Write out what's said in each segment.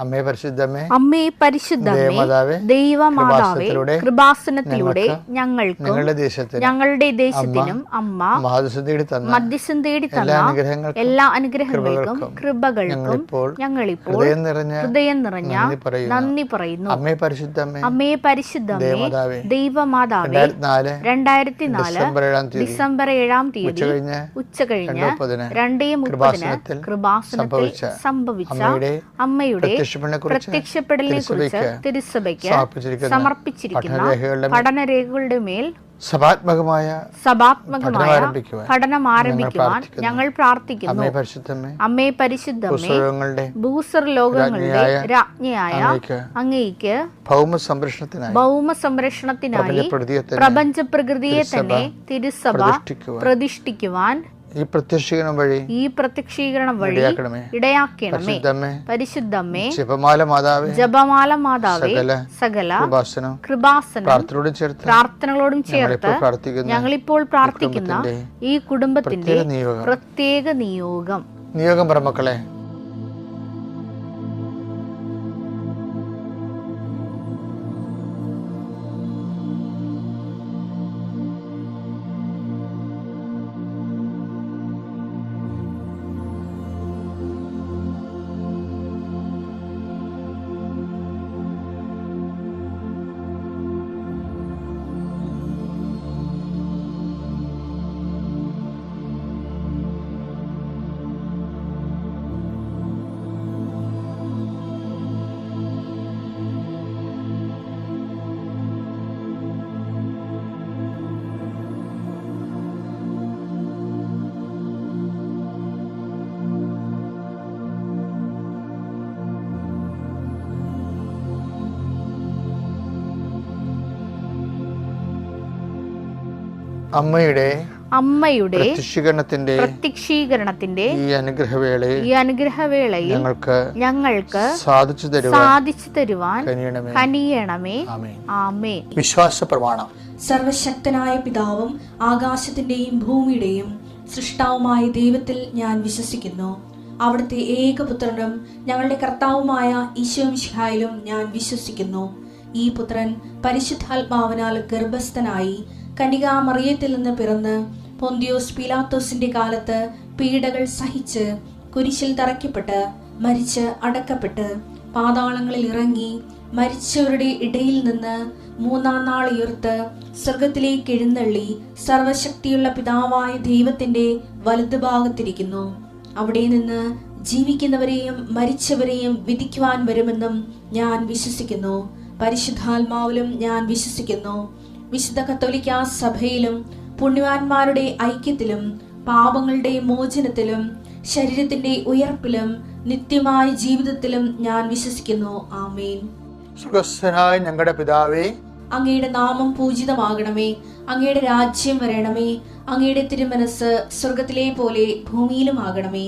അമ്മേ പരിശുദ്ധമേ, അമ്മേ പരിശുദ്ധമേ, ദൈവമാതാവേ, കൃപാസനത്തിലൂടെ ഞങ്ങൾക്കും ഞങ്ങളുടെ ദേശത്തിനും അമ്മ മധ്യസ്ഥം തേടി തന്ന എല്ലാ അനുഗ്രഹങ്ങൾക്കും കൃപകൾക്കും ഞങ്ങളിപ്പോൾ ഹൃദയം നിറഞ്ഞ നന്ദി പറയുന്നു. അമ്മേ പരിശുദ്ധമേ, അമ്മേ പരിശുദ്ധമേ, ദൈവമാതാവേ, 2004 ഡിസംബർ 7 ഉച്ചകഴിഞ്ഞ് 2:30 കൃപാസനത്തിൽ സംഭവിച്ച അമ്മയുടെ പ്രത്യക്ഷപ്പെടലിനെ കുറിച്ച് തിരുസഭയ്ക്ക് സമർപ്പിച്ചിരിക്കുന്ന പഠനരേഖകളുടെ മേൽ സഭാത്മകമായ പഠനം ആരംഭിക്കുവാൻ ഞങ്ങൾ പ്രാർത്ഥിക്കുന്നു. അമ്മേ പരിശുദ്ധമേ, ഭൂസ്വർലോകങ്ങളുടെ രാജ്ഞിയായ അങ്ങേയ്ക്ക് ഭൗമ സംരക്ഷണത്തിനായി പ്രപഞ്ച പ്രകൃതിയെ തന്നെ തിരുസഭ പ്രതിഷ്ഠിക്കുവാൻ ഈ പ്രത്യക്ഷീകരണം വഴി ഇടയാക്കണമേ. പരിശുദ്ധമേ, ജപമാല മാതാവേ, സകല കൃപാസനം പ്രാർത്ഥനകളോടും ചേർത്ത് ഞങ്ങളിപ്പോൾ പ്രാർത്ഥിക്കുന്ന ഈ കുടുംബത്തിന്റെ പ്രത്യേക നിയോഗം പറമക്കളെ, അമ്മയുടെ പ്രത്യക്ഷീകരണത്തിന്റെ ഈ അനുഗ്രഹവേളയിൽ ഞങ്ങൾക്ക് സാധിച്ചു തരുവാൻ കനിയണമേ. ആമേൻ. വിശ്വാസ പ്രമാണം. സർവശക്തനായ പിതാവും ആകാശത്തിന്റെയും ഭൂമിയുടെയും സൃഷ്ടാവുമായ ദൈവത്തിൽ ഞാൻ വിശ്വസിക്കുന്നു. അവിടുത്തെ ഏകപുത്രനും ഞങ്ങളുടെ കർത്താവുമായ ഈശോ മിശിഹായിലും ഞാൻ വിശ്വസിക്കുന്നു. ഈ പുത്രൻ പരിശുദ്ധാത്മാവിനാൽ ഗർഭസ്ഥനായി കന്യകാമറിയത്തിൽ നിന്ന് പിറന്ന് പൊന്തിയോസ് പീലാത്തോസിന്റെ കാലത്ത് പീഡകൾ സഹിച്ച് കുരിശിൽ തറയ്ക്കപ്പെട്ട് മരിച്ച് അടക്കപ്പെട്ട് പാതാളങ്ങളിൽ ഇറങ്ങി മരിച്ചവരുടെ ഇടയിൽ നിന്ന് 3-ാം നാൾ ഉയർത്ത് സ്വർഗത്തിലേക്ക് എഴുന്നള്ളി സർവശക്തിയുള്ള പിതാവായ ദൈവത്തിന്റെ വലതുഭാഗത്തിരിക്കുന്നു. അവിടെ നിന്ന് ജീവിക്കുന്നവരെയും മരിച്ചവരെയും വിധിക്കുവാൻ വരുമെന്നും ഞാൻ വിശ്വസിക്കുന്നു. പരിശുദ്ധാത്മാവിലും ഞാൻ വിശ്വസിക്കുന്നു. വിശുദ്ധ കത്തോലിക്കാ സഭയിലും പുണ്യവാന്മാരുടെ ഐക്യത്തിലും പാപങ്ങളുടെ മോചനത്തിലും ശരീരത്തിന്റെ ഉയർപ്പിലും നിത്യമായ ജീവിതത്തിലും ഞാൻ വിശ്വസിക്കുന്നു. ആമേൻ. സ്വർഗ്ഗസ്ഥനായ ഞങ്ങളുടെ പിതാവേ, അങ്ങയുടെ നാമം പൂജിതമാകണമേ. അങ്ങയുടെ രാജ്യം വരണമേ. അങ്ങയുടെ തിരുമനസ് സ്വർഗത്തിലെ പോലെ ഭൂമിയിലും ആകണമേ.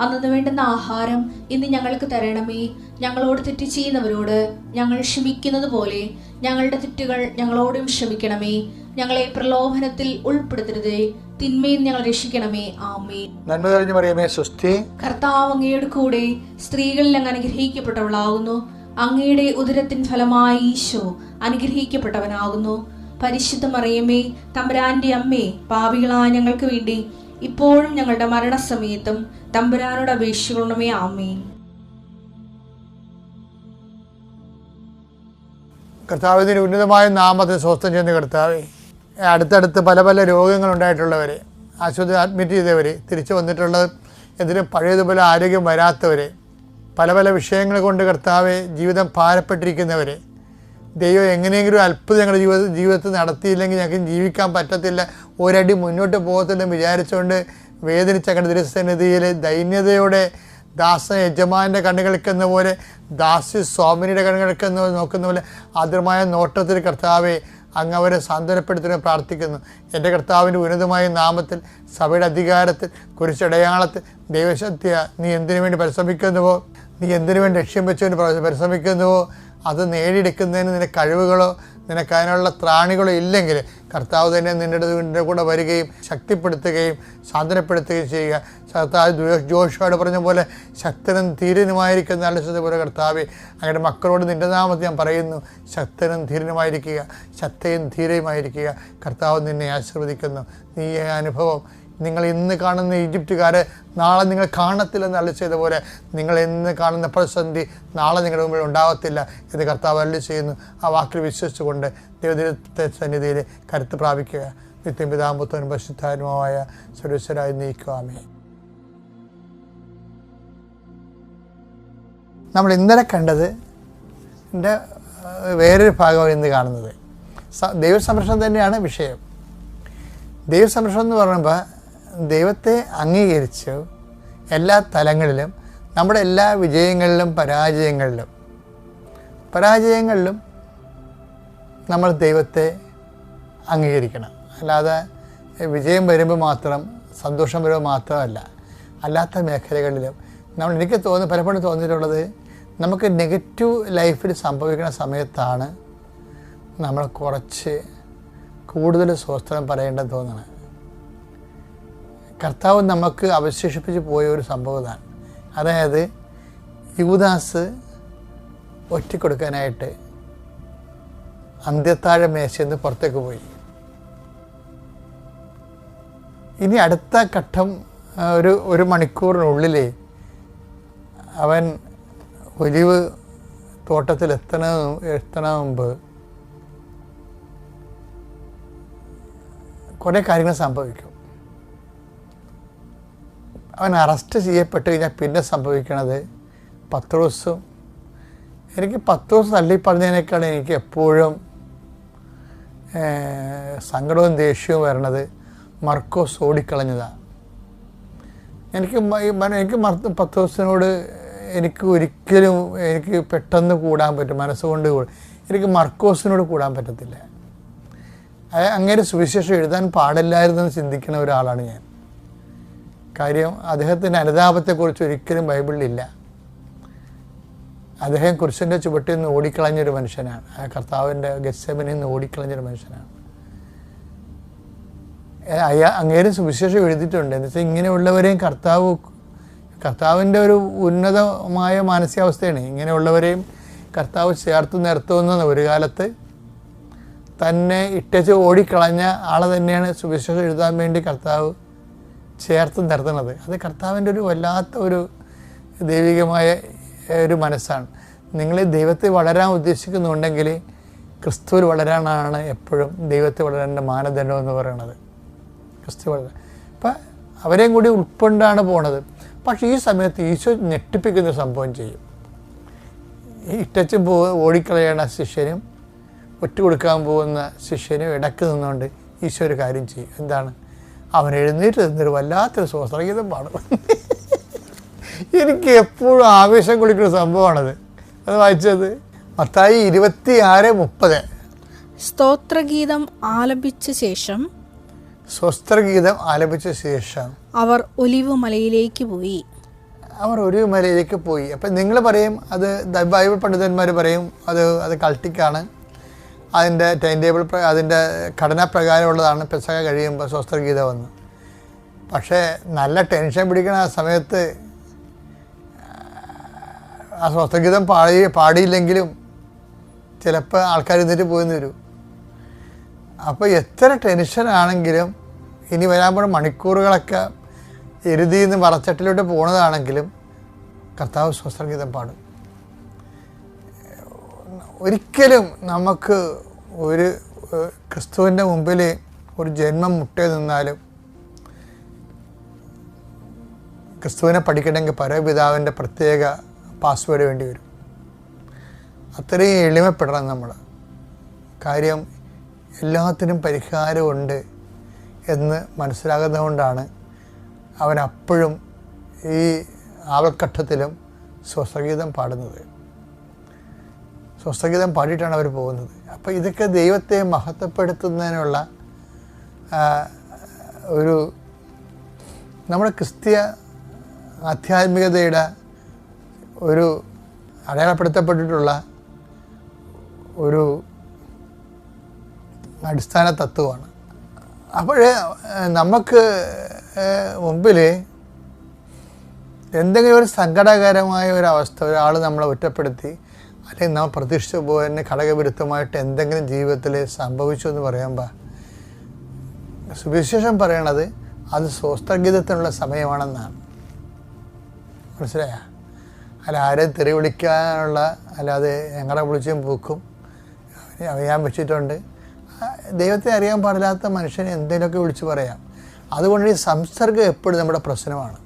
അന്നു വേണ്ടുന്ന ആഹാരം ഇന്ന് ഞങ്ങൾക്ക് തരണമേ. ഞങ്ങളോട് തെറ്റ് ചെയ്യുന്നവരോട് ഞങ്ങൾ ക്ഷമിക്കുന്നത് പോലെ ഞങ്ങളുടെ തെറ്റുകൾ ഞങ്ങളോടും ക്ഷമിക്കണമേ. ഞങ്ങളെ പ്രലോഭനത്തിൽ ഉൾപ്പെടുത്തരുതേ, തിന്മയിൽ ഞങ്ങൾ രക്ഷിക്കണമേ. ആമേൻ. നന്മ നിറഞ്ഞ മറിയമേ, സ്വസ്തി. കർത്താവ് അങ്ങയുടെ കൂടെ സ്ത്രീകളിൽ അങ്ങ് അനുഗ്രഹിക്കപ്പെട്ടവളാകുന്നു. അങ്ങയുടെ ഉദരത്തിൻ ഫലമായി ഈശോ അനുഗ്രഹിക്കപ്പെട്ടവനാകുന്നു. പരിശുദ്ധ മറിയമേ, തമ്പുരാന്റെ അമ്മേ, പാപികളായ ഞങ്ങൾക്ക് വേണ്ടി ഇപ്പോഴും ഞങ്ങളുടെ മരണസമയത്തും തമ്പുരാനോട് അപേക്ഷിക്കണമേ. ആമേൻ. കർത്താവിന്റെ ഉന്നതമായ നാമത്തെ സ്വസ്ഥം ചെയ്യുന്ന കർത്താവേ, അടുത്തടുത്ത് പല പല രോഗങ്ങളുണ്ടായിട്ടുള്ളവരെ, ആശുപത്രി അഡ്മിറ്റ് ചെയ്തവരെ, തിരിച്ചു വന്നിട്ടുള്ളത് എന്തിനും പഴയതുപോലെ ആരോഗ്യം വരാത്തവരെ, പല പല വിഷയങ്ങൾ കൊണ്ട് കർത്താവെ ജീവിതം ഭാരപ്പെട്ടിരിക്കുന്നവരെ, ദൈവം എങ്ങനെയെങ്കിലും അത്ഭുതം ഞങ്ങളുടെ ജീവിതത്തിൽ നടത്തിയില്ലെങ്കിൽ ഞങ്ങൾക്ക് ജീവിക്കാൻ പറ്റത്തില്ല, ഒരടി മുന്നോട്ട് പോകത്തില്ലെന്ന് വിചാരിച്ചുകൊണ്ട് വേദനിച്ച ഞങ്ങളുടെ തിരുസന്നിധിയിൽ ദൈന്യതയോടെ ദാസ യജമാൻ്റെ കണ്ണുകൾക്കെന്ന പോലെ ദാസി സ്വാമിനിയുടെ കണ്ണുകൾക്കെന്ന നോക്കുന്ന പോലെ ആദ്യമായ നോട്ടത്തിൽ കർത്താവെ അങ്ങ് അവരെ സാന്ത്വനപ്പെടുത്തുവാൻ പ്രാർത്ഥിക്കുന്നു. എൻ്റെ കർത്താവിൻ്റെ ഉന്നതമായ നാമത്തിൽ സഭയുടെ അധികാരത്തിൽ കുരിശടയാളത്തിൽ ദൈവശക്തിയ നീ എന്തിനു വേണ്ടി പരിശ്രമിക്കുന്നുവോ, നീ എന്തിനു വേണ്ടി ലക്ഷ്യം വെച്ചുകൊണ്ട് പരിശ്രമിക്കുന്നുവോ അത് നേടിയെടുക്കുന്നതിന് നിനക്ക് കഴിവുകളോ നിനക്ക് അതിനുള്ള ത്രാണികളോ ഇല്ലെങ്കിൽ കർത്താവ് തന്നെ നിൻ്റെ കൂടെ വരികയും ശക്തിപ്പെടുത്തുകയും സാന്ത്വനപ്പെടുത്തുകയും ചെയ്യുക. കർത്താവ് ജോഷുവോട് പറഞ്ഞ പോലെ ശക്തനും ധീരനുമായിരിക്കുന്ന ആലോചിച്ചതുപോലെ കർത്താവെ അങ്ങയുടെ മക്കളോട് നിൻ്റെ നാമത്തിൽ ഞാൻ പറയുന്നു, ശക്തനും ധീരനുമായിരിക്കുക, ശക്തയും ധീരയുമായിരിക്കുക. കർത്താവ് നിന്നെ ആശീർവദിക്കുന്നു. നീ അനുഭവം നിങ്ങൾ ഇന്ന് കാണുന്ന ഈജിപ്തുകാരെ നാളെ നിങ്ങൾ കാണത്തില്ലെന്ന് അരുളി ചെയ്ത പോലെ നിങ്ങൾ ഇന്ന് കാണുന്ന പ്രതിസന്ധി നാളെ നിങ്ങളുടെ മുമ്പിൽ ഉണ്ടാകത്തില്ല എന്ന് കർത്താവ് അരുളി ചെയ്യുന്നു. ആ വാക്കിൽ വിശ്വസിച്ചുകൊണ്ട് ദൈവത്തെ സന്നിധിയിൽ കരുത്ത് പ്രാപിക്കുക. നിത്യം പിതാവും പുത്രനും പരിശുദ്ധാത്മാവുമായ സർവ്വേശ്വരായി നീക്കുവാമേ. നമ്മൾ ഇന്നലെ കണ്ടത് എൻ്റെ വേറൊരു ഭാഗമാണ് ഇന്ന് കാണുന്നത്. ദൈവസംരക്ഷണം തന്നെയാണ് വിഷയം. ദൈവസംരക്ഷണം എന്ന് പറയുമ്പോൾ ദൈവത്തെ അംഗീകരിച്ചു എല്ലാ തലങ്ങളിലും, നമ്മുടെ എല്ലാ വിജയങ്ങളിലും പരാജയങ്ങളിലും നമ്മൾ ദൈവത്തെ അംഗീകരിക്കണം. അല്ലാതെ വിജയം വരുമ്പോൾ മാത്രം, സന്തോഷം വരുമ്പോൾ മാത്രമല്ല, അല്ലാത്ത മേഖലകളിലും എനിക്ക് പലപ്പോഴും തോന്നിയിട്ടുള്ളത്, നമുക്ക് നെഗറ്റീവ് ലൈഫിൽ സംഭവിക്കുന്ന സമയത്താണ് നമ്മൾ കുറച്ച് കൂടുതൽ സ്വസ്ഥം പറയേണ്ടത് തോന്നണം. കർത്താവ് നമുക്ക് അവശേഷിപ്പിച്ച് പോയ ഒരു സംഭവമാണ്. അതായത് യൂദാസ് ഒറ്റിക്കൊടുക്കാനായിട്ട് അന്ത്യത്താഴ മേശയിൽ നിന്ന് പുറത്തേക്ക് പോയി. ഇനി അടുത്ത ഘട്ടം ഒരു മണിക്കൂറിനുള്ളിൽ അവൻ ഒലിവ് തോട്ടത്തിൽ എത്തണ മുമ്പ് കുറേ കാര്യങ്ങൾ സംഭവിക്കും. അവൻ അറസ്റ്റ് ചെയ്യപ്പെട്ട് കഴിഞ്ഞാൽ പിന്നെ സംഭവിക്കണത് പത്രോസും, എനിക്ക് പത്രോസ് തള്ളിപ്പറഞ്ഞതിനേക്കാൾ എനിക്ക് എപ്പോഴും സങ്കടവും ദേഷ്യവും വരണത് മർക്കോസ് ഓടിക്കളഞ്ഞതാണ്. എനിക്ക് പത്രോസിനോട് എനിക്ക് പെട്ടെന്ന് കൂടാൻ പറ്റും, മനസ്സുകൊണ്ട് എനിക്ക് മർക്കോസിനോട് കൂടാൻ പറ്റത്തില്ല. അങ്ങനെ സുവിശേഷം എഴുതാൻ പാടില്ലായിരുന്നെന്ന് ചിന്തിക്കുന്ന ഒരാളാണ് ഞാൻ. കാര്യം അദ്ദേഹത്തിൻ്റെ അനുതാപത്തെക്കുറിച്ച് ഒരിക്കലും ബൈബിളിലില്ല. അദ്ദേഹം കുരിശിൻ്റെ ചുവട്ടിൽ നിന്ന് ഓടിക്കളഞ്ഞൊരു മനുഷ്യനാണ്. കർത്താവിൻ്റെ ഗെത്സെമനിൽ നിന്ന് ഓടിക്കളഞ്ഞൊരു മനുഷ്യനാണ്. അങ്ങേരും സുവിശേഷം എഴുതിയിട്ടുണ്ട്. എന്ന് വെച്ചാൽ ഇങ്ങനെയുള്ളവരെയും കർത്താവിൻ്റെ ഒരു ഉന്നതമായ മാനസികാവസ്ഥയാണ്. ഇങ്ങനെയുള്ളവരെയും കർത്താവ് ചേർത്ത് നിർത്തുന്ന ഒരു കാലത്ത് തന്നെ ഇട്ടച്ച് ഓടിക്കളഞ്ഞ ആളെ തന്നെയാണ് സുവിശേഷം എഴുതാൻ വേണ്ടി കർത്താവ് ചേർത്ത് നിർത്തുന്നത്. അത് കർത്താവിൻ്റെ ഒരു വല്ലാത്ത ഒരു ദൈവികമായ ഒരു മനസ്സാണ്. നിങ്ങൾ ദൈവത്തെ വളരാൻ ഉദ്ദേശിക്കുന്നുണ്ടെങ്കിൽ ക്രിസ്തുവിൽ വളരാനാണ് എപ്പോഴും ദൈവത്തെ വളരാൻ്റെ മാനദണ്ഡം എന്ന് പറയുന്നത്. ക്രിസ്തു വളരാൻ അപ്പം അവരെയും കൂടി ഉൾക്കൊണ്ടാണ് പോണത്. പക്ഷേ ഈ സമയത്ത് ഈശോ ഞെട്ടിപ്പിക്കുന്ന സംഭവം ചെയ്യും. ഈ ഇട്ടച്ചും ഓടിക്കളയണ ശിഷ്യനും ഒറ്റുകൊടുക്കാൻ പോകുന്ന ശിഷ്യനും ഇടയ്ക്ക് നിന്നുകൊണ്ട് ഈശോ ഒരു കാര്യം ചെയ്യും. എന്താണ്? അവൻ എഴുന്നേറ്റ് നിന്നൊരു വല്ലാത്തൊരു സ്വസ്ത്രഗീതം പാടും. എനിക്ക് എപ്പോഴും ആവേശം കുളിക്കുന്ന സംഭവമാണത്. അത് വായിച്ചത് മത്തായി 26:30. സ്തോത്രഗീതം ആലപിച്ച ശേഷം അവർ ഒലിവ് മലയിലേക്ക് പോയി. അപ്പം നിങ്ങൾ പറയും അത് ബൈബിൾ പണ്ഡിതന്മാർ പറയും അത് കൾട്ടിക്കാണ്, അതിൻ്റെ ടൈം ടേബിൾ അതിൻ്റെ ഘടനാപ്രകാരമുള്ളതാണ് പെസഹ കഴിയുമ്പോൾ സ്വസ്ത്രഗീതം വന്ന്. പക്ഷേ നല്ല ടെൻഷൻ പിടിക്കണ ആ സമയത്ത് ആ സ്വസ്ത്രഗീതം പാടിയില്ലെങ്കിലും ചിലപ്പോൾ ആൾക്കാർ എന്നിട്ട് പോയെന്ന് വരും. അപ്പോൾ എത്ര ടെൻഷനാണെങ്കിലും ഇനി വരാൻ പോകുന്ന മണിക്കൂറുകളൊക്കെ എരുതിയിൽ നിന്ന് വറച്ചട്ടിലോട്ട് പോകുന്നതാണെങ്കിലും കർത്താവ് സ്വസ്ത്രഗീതം പാടും. ഒരിക്കലും നമുക്ക് ഒരു ക്രിസ്തുവിൻ്റെ മുമ്പിൽ ഒരു ജന്മം മുട്ടേ നിന്നാലും ക്രിസ്തുവിനെ പഠിക്കണമെങ്കിൽ പരമപിതാവിൻ്റെ പ്രത്യേക പാസ്വേഡ് വേണ്ടി വരും. അത്രയും എളിമപ്പെടണം നമ്മൾ. കാര്യം എല്ലാത്തിനും പരിഹാരമുണ്ട് എന്ന് മനസ്സിലാകുന്നതുകൊണ്ടാണ് അവനപ്പോഴും ഈ ആവൽഘട്ടത്തിലും സ്വസ്ത്രഗീതം പാടുന്നത്. സ്വസ്ത്രഗീതം പാടിയിട്ടാണ് അവർ പോകുന്നത്. അപ്പോൾ ഇതൊക്കെ ദൈവത്തെ മഹത്വപ്പെടുത്തുന്നതിനുള്ള ഒരു നമ്മുടെ ക്രിസ്തീയ ആധ്യാത്മികതയുടെ ഒരു അടയാളപ്പെടുത്തപ്പെട്ടിട്ടുള്ള ഒരു അടിസ്ഥാന തത്വമാണ്. അപ്പോൾ നമുക്ക് മുമ്പിൽ എന്തെങ്കിലും ഒരു സങ്കടകരമായ ഒരവസ്ഥ, ഒരാൾ നമ്മളെ ഒറ്റപ്പെടുത്തി അല്ലെങ്കിൽ നമ്മൾ പ്രതീക്ഷിച്ച പോലെ ഘടകവിരുദ്ധമായിട്ട് എന്തെങ്കിലും ജീവിതത്തിൽ സംഭവിച്ചു എന്ന് പറയുമ്പോൾ സുവിശേഷം പറയണത് അത് സ്വസ്ഥഗീതത്തിനുള്ള സമയമാണെന്നാണ്. മനസ്സിലായ? അല്ല ആരെയും തെറി വിളിക്കാനുള്ള, അല്ലാതെ ഞങ്ങളെ വിളിച്ചും പൂക്കും അറിയാൻ വെച്ചിട്ടുണ്ട്. ദൈവത്തെ അറിയാൻ പാടില്ലാത്ത മനുഷ്യനെ എന്തെങ്കിലുമൊക്കെ വിളിച്ച് പറയാം. അതുകൊണ്ട് ഈ സംസർഗം എപ്പോഴും നമ്മുടെ പ്രശ്നമാണ്.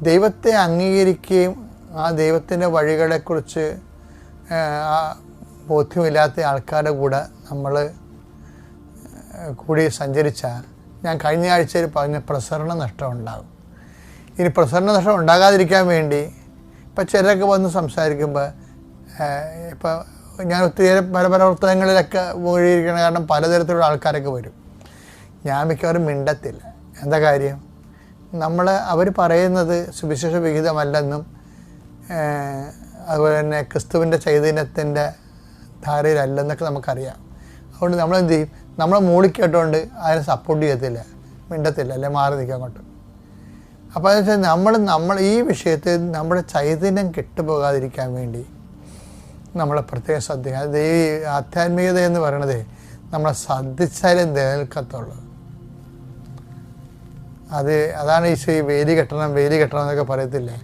ദൈവത്തെ അംഗീകരിക്കുകയും ആ ദൈവത്തിൻ്റെ വഴികളെക്കുറിച്ച് ബോധ്യമില്ലാത്ത ആൾക്കാരുടെ കൂടെ നമ്മൾ കൂടി സഞ്ചരിച്ചാൽ, ഞാൻ കഴിഞ്ഞ ആഴ്ചയിൽ പറഞ്ഞ പ്രസരണ നഷ്ടം ഉണ്ടാകും. ഇനി പ്രസരണ നഷ്ടം ഉണ്ടാകാതിരിക്കാൻ വേണ്ടി ഇപ്പം ചിലരൊക്കെ വന്ന് സംസാരിക്കുമ്പോൾ, ഇപ്പം ഞാൻ ഒത്തിരി പല പ്രവർത്തനങ്ങളിലൊക്കെ മുഴുകിയിരിക്കണം. കാരണം പലതരത്തിലുള്ള ആൾക്കാരൊക്കെ വരും. ഞാൻ മിക്കവാറും മിണ്ടത്തില്ല. എന്താ കാര്യം? അവർ പറയുന്നത് സുവിശേഷ വിഹിതമല്ലെന്നും അതുപോലെ തന്നെ ക്രിസ്തുവിൻ്റെ ചൈതന്യത്തിൻ്റെ ധാരയിലല്ലെന്നൊക്കെ നമുക്കറിയാം. അതുകൊണ്ട് നമ്മളെന്ത് ചെയ്യും? നമ്മളെ മൂളിക്കേട്ടുകൊണ്ട് അതിനെ സപ്പോർട്ട് ചെയ്യത്തില്ല, മിണ്ടത്തില്ല, അല്ലെ മാറി നിൽക്കാൻ അങ്ങോട്ട്. അപ്പോൾ എന്ന് വെച്ചാൽ നമ്മൾ ഈ വിഷയത്തിൽ നമ്മുടെ ചൈതന്യം കെട്ടുപോകാതിരിക്കാൻ വേണ്ടി നമ്മൾ പ്രത്യേകം ശ്രദ്ധിക്കുക. അത് ഈ ആധ്യാത്മികത എന്ന് പറയണത് നമ്മളെ ശ്രദ്ധിച്ചാലേ നിലനിൽക്കത്തുള്ളൂ. അതാണ് ഈശോ ഈ വേലി കെട്ടണം എന്നൊക്കെ പറയത്തില്ലേ.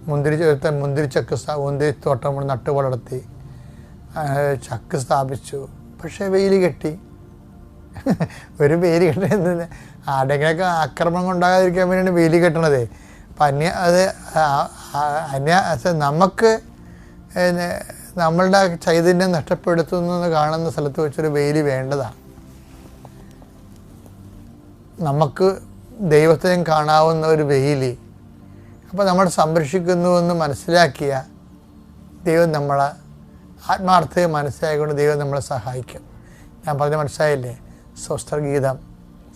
മുന്തിരിത്തോട്ടം നട്ടു വളർത്തി ചക്ക് സ്ഥാപിച്ചു, പക്ഷേ വേലി കെട്ടി. ഒരു വേലി കെട്ടുന്നത് ആരുടെയൊക്കെ ആക്രമണം ഉണ്ടാകാതിരിക്കാൻ വേണ്ടിയാണ് വേലി കെട്ടണത്. അപ്പം നമുക്ക് നമ്മളുടെ ചൈതന്യം നഷ്ടപ്പെടുത്തുന്നു കാണുന്ന സ്ഥലത്ത് വെച്ചൊരു വേലി വേണ്ടതാണ്. നമുക്ക് ദൈവത്തെയും കാണാവുന്ന ഒരു വേലി അപ്പോൾ നമ്മൾ സംരക്ഷിക്കുന്നുവെന്ന് മനസ്സിലാക്കിയ ദൈവം നമ്മളെ ആത്മാർത്ഥയെ മനസ്സിലാക്കിക്കൊണ്ട് ദൈവം നമ്മളെ സഹായിക്കും. ഞാൻ പറഞ്ഞ മനസ്സിലായില്ലേ? സ്വസ്ത്രഗീതം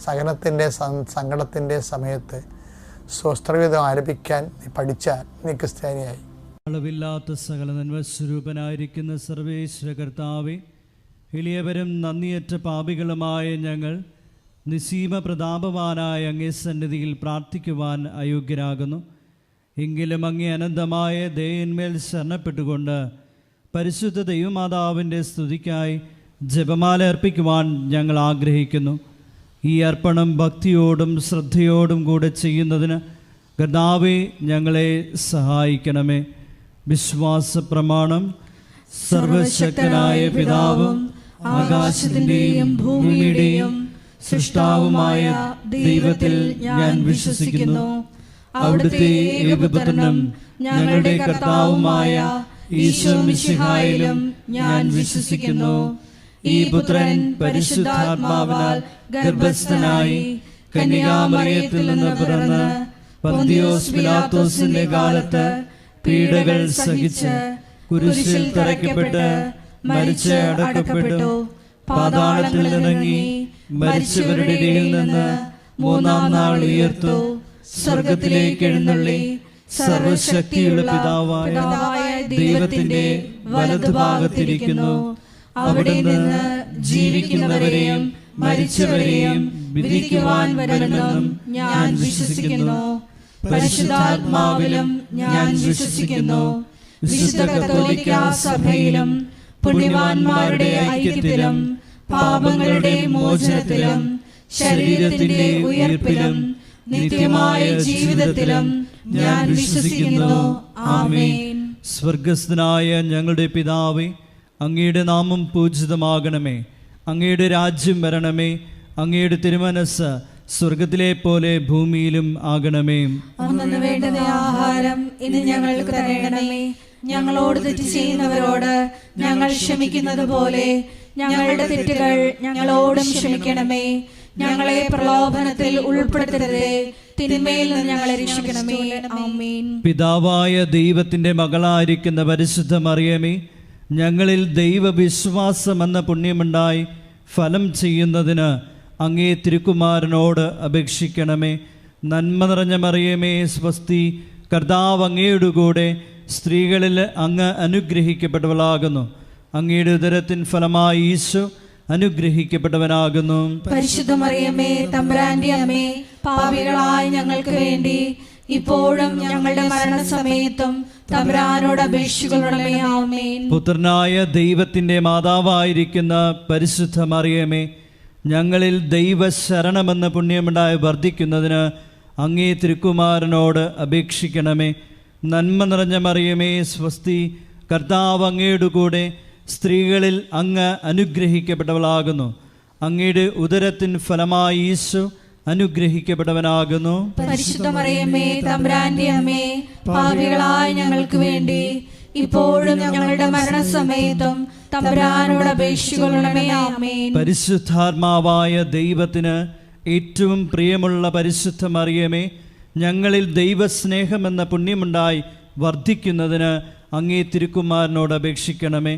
സഹനത്തിൻ്റെ സങ്കടത്തിൻ്റെ സമയത്ത് സ്വസ്ത്രഗീതം ആലപിക്കാൻ നീ പഠിച്ചാൽ നീ ക്രിസ്ത്യാനിയായി. അളവില്ലാത്ത സകല നന്മസ്വരൂപനായിരിക്കുന്ന സർവേശ്വര കർത്താവേ, എളിയവരും നന്ദിയറ്റ പാപികളുമായ ഞങ്ങൾ നിസീമ പ്രതാപവാനായ അങ്ങേ സന്നിധിയിൽ പ്രാർത്ഥിക്കുവാൻ അയോഗ്യരാകുന്നു. എങ്കിലും അങ്ങേ അനന്തമായ ദയന്മേൽ ശരണപ്പെട്ടുകൊണ്ട് പരിശുദ്ധ ദൈവമാതാവിൻ്റെ സ്തുതിക്കായി ജപമാല അർപ്പിക്കുവാൻ ഞങ്ങൾ ആഗ്രഹിക്കുന്നു. ഈ അർപ്പണം ഭക്തിയോടും ശ്രദ്ധയോടും കൂടെ ചെയ്യുന്നതിന് കർത്താവേ ഞങ്ങളെ സഹായിക്കണമേ. വിശ്വാസ പ്രമാണം. സർവശക്തനായ പിതാവും ആകാശത്തിൻ്റെയും ഭൂമിയുടെയും സൃഷ്ടാവുമായ ദൈവത്തിൽ ഞാൻ വിശ്വസിക്കുന്നു. അവിടുത്തെ ഏകപുത്രനും ഞങ്ങളുടെ കർത്താവുമായ ഈശോ മിശിഹായിലും ഞാൻ വിശ്വസിക്കുന്നു. ഈ പുത്രൻ പരിശുദ്ധാത്മാവിനാൽ ഗർഭസ്ഥനായി കന്യകാമറിയത്തിൽ നിന്ന് പിറന്ന് പന്തിയോസ് പിലാത്തോസിന്റെ കാലത്ത് പീഡകൾ സഹിച്ച് കുരിശിൽ തറയ്ക്കപ്പെട്ട് മരിച്ച് അടക്കപ്പെട്ടു, പാതാളത്തിൽ ഇറങ്ങി മരിച്ചവരുടെ ഇടയിൽ നിന്ന് മൂന്നാം നാൾ ഉയർത്തു, സ്വർഗത്തിലേക്ക് എഴുന്നള്ളി സർവശക്തിയുള്ള പിതാവായ ദൈവത്തിന്റെ വലതുഭാഗത്തിരിക്കുന്നു. അവിടെ നിന്ന് ജീവിക്കുന്നവരെയും മരിച്ചവരെയും വിധിക്കുവാൻ വരുമെന്നും ഞാൻ വിശ്വസിക്കുന്നു. പരിശുദ്ധാത്മാവിലും ഞാൻ വിശ്വസിക്കുന്നു. വിശുദ്ധ കത്തോലിക്കാ സഭയിലും പുണ്യവാന്മാരുടെ ഐക്യത്തിലും പാപങ്ങളുടെ മോചനത്തിലും ശരീരത്തിന്റെ ഉയർപ്പിലും നിത്യമായ ജീവിതത്തിലും ഞാൻ വിശ്വസിക്കുന്നു. ആമേൻ. സ്വർഗസ്ഥനായ ഞങ്ങളുടെ പിതാവേ, അങ്ങയുടെ നാമം പൂജിതമാകണമേ. അങ്ങയുടെ രാജ്യം വരണമേ. അങ്ങയുടെ തിരുമനസ്സ് സ്വർഗത്തിലെ പോലെ ഭൂമിയിലും ആകണമേ. അന്നു വേണ്ടുന്ന ആഹാരം ഇന്ന് ഞങ്ങൾക്ക് തരണമേ. ഞങ്ങളോട് തെറ്റ് ചെയ്യുന്നവരോട് ഞങ്ങൾ ക്ഷമിക്കുന്നത് പോലെ ഞങ്ങളുടെ തെറ്റുകൾ ഞങ്ങളോടും ക്ഷമിക്കണമേ. ഞങ്ങളെ പ്രലോഭനത്തിൽ ഉൾപ്പെടുത്തരുതേ, തിന്മയിൽ നിന്ന് ഞങ്ങളെ രക്ഷിക്കണമേ. ആമേൻ. പിതാവായ ദൈവത്തിന്റെ മകളായിരിക്കുന്ന പരിശുദ്ധ മറിയമേ, ഞങ്ങളിൽ ദൈവവിശ്വാസം എന്ന പുണ്യമുണ്ടായി ഫലം ചെയ്യുന്നതിന് അങ്ങേ തിരുക്കുമാരനോട് അപേക്ഷിക്കണമേ. നന്മ നിറഞ്ഞ മറിയമേ സ്വസ്തി, കർത്താവ് അങ്ങയുടെ കൂടെ സ്ത്രീകളിൽ അങ്ങ് അനുഗ്രഹിക്കപ്പെട്ടവളാകുന്നു. അങ്ങയുടെ ഉദരത്തിൻ ഫലമായി ഈശോ അനുഗ്രഹിക്കപ്പെട്ടവനാകുന്നു. പരിശുദ്ധ മറിയമേ, തമ്പുരാന്റെ അമ്മേ, പാപികളായ ഞങ്ങൾക്ക് വേണ്ടി ഇപ്പോഴും ഞങ്ങളുടെ മരണസമയത്തും തമ്പുരാനോട് അപേക്ഷിക്കണമേ. ആമേൻ. പുത്രനായ ദൈവത്തിൻ്റെ മാതാവായിരിക്കുന്ന പരിശുദ്ധ മറിയമേ, ഞങ്ങളിൽ ദൈവശരണമെന്ന് പുണ്യമുണ്ടായി വർദ്ധിക്കുന്നതിന് അങ്ങേ തിരുക്കുമാരനോട് അപേക്ഷിക്കണമേ. നന്മ നിറഞ്ഞ മറിയമേ, സ്വസ്തി, കർത്താവ് അങ്ങയുടെ കൂടെ, സ്ത്രീകളിൽ അങ്ങ് അനുഗ്രഹിക്കപ്പെട്ടവളാകുന്നു. അങ്ങയുടെ ഉദരത്തിൻ ഫലമായി ഈശോ അനുഗ്രഹിക്കപ്പെട്ടവനാകുന്നു. പരിശുദ്ധ മറിയമേ, തമ്പുരാന്റെ അമ്മേ, പാപികളായ ഞങ്ങൾക്ക് വേണ്ടി ഇപ്പോഴും ഞങ്ങളുടെ മരണസമയത്തും തമ്പുരാനോട് അപേക്ഷിക്കണമേ. ആമേൻ. പരിശുദ്ധാത്മാവായ ദൈവത്തിന് ഏറ്റവും പ്രിയമുള്ള പരിശുദ്ധ മറിയമേ, ഞങ്ങളിൽ ദൈവസ്നേഹമെന്ന പുണ്യമുണ്ടായി വർദ്ധിക്കുന്നതിന് അങ്ങേ തിരുക്കുമാരനോട് അപേക്ഷിക്കണമേ.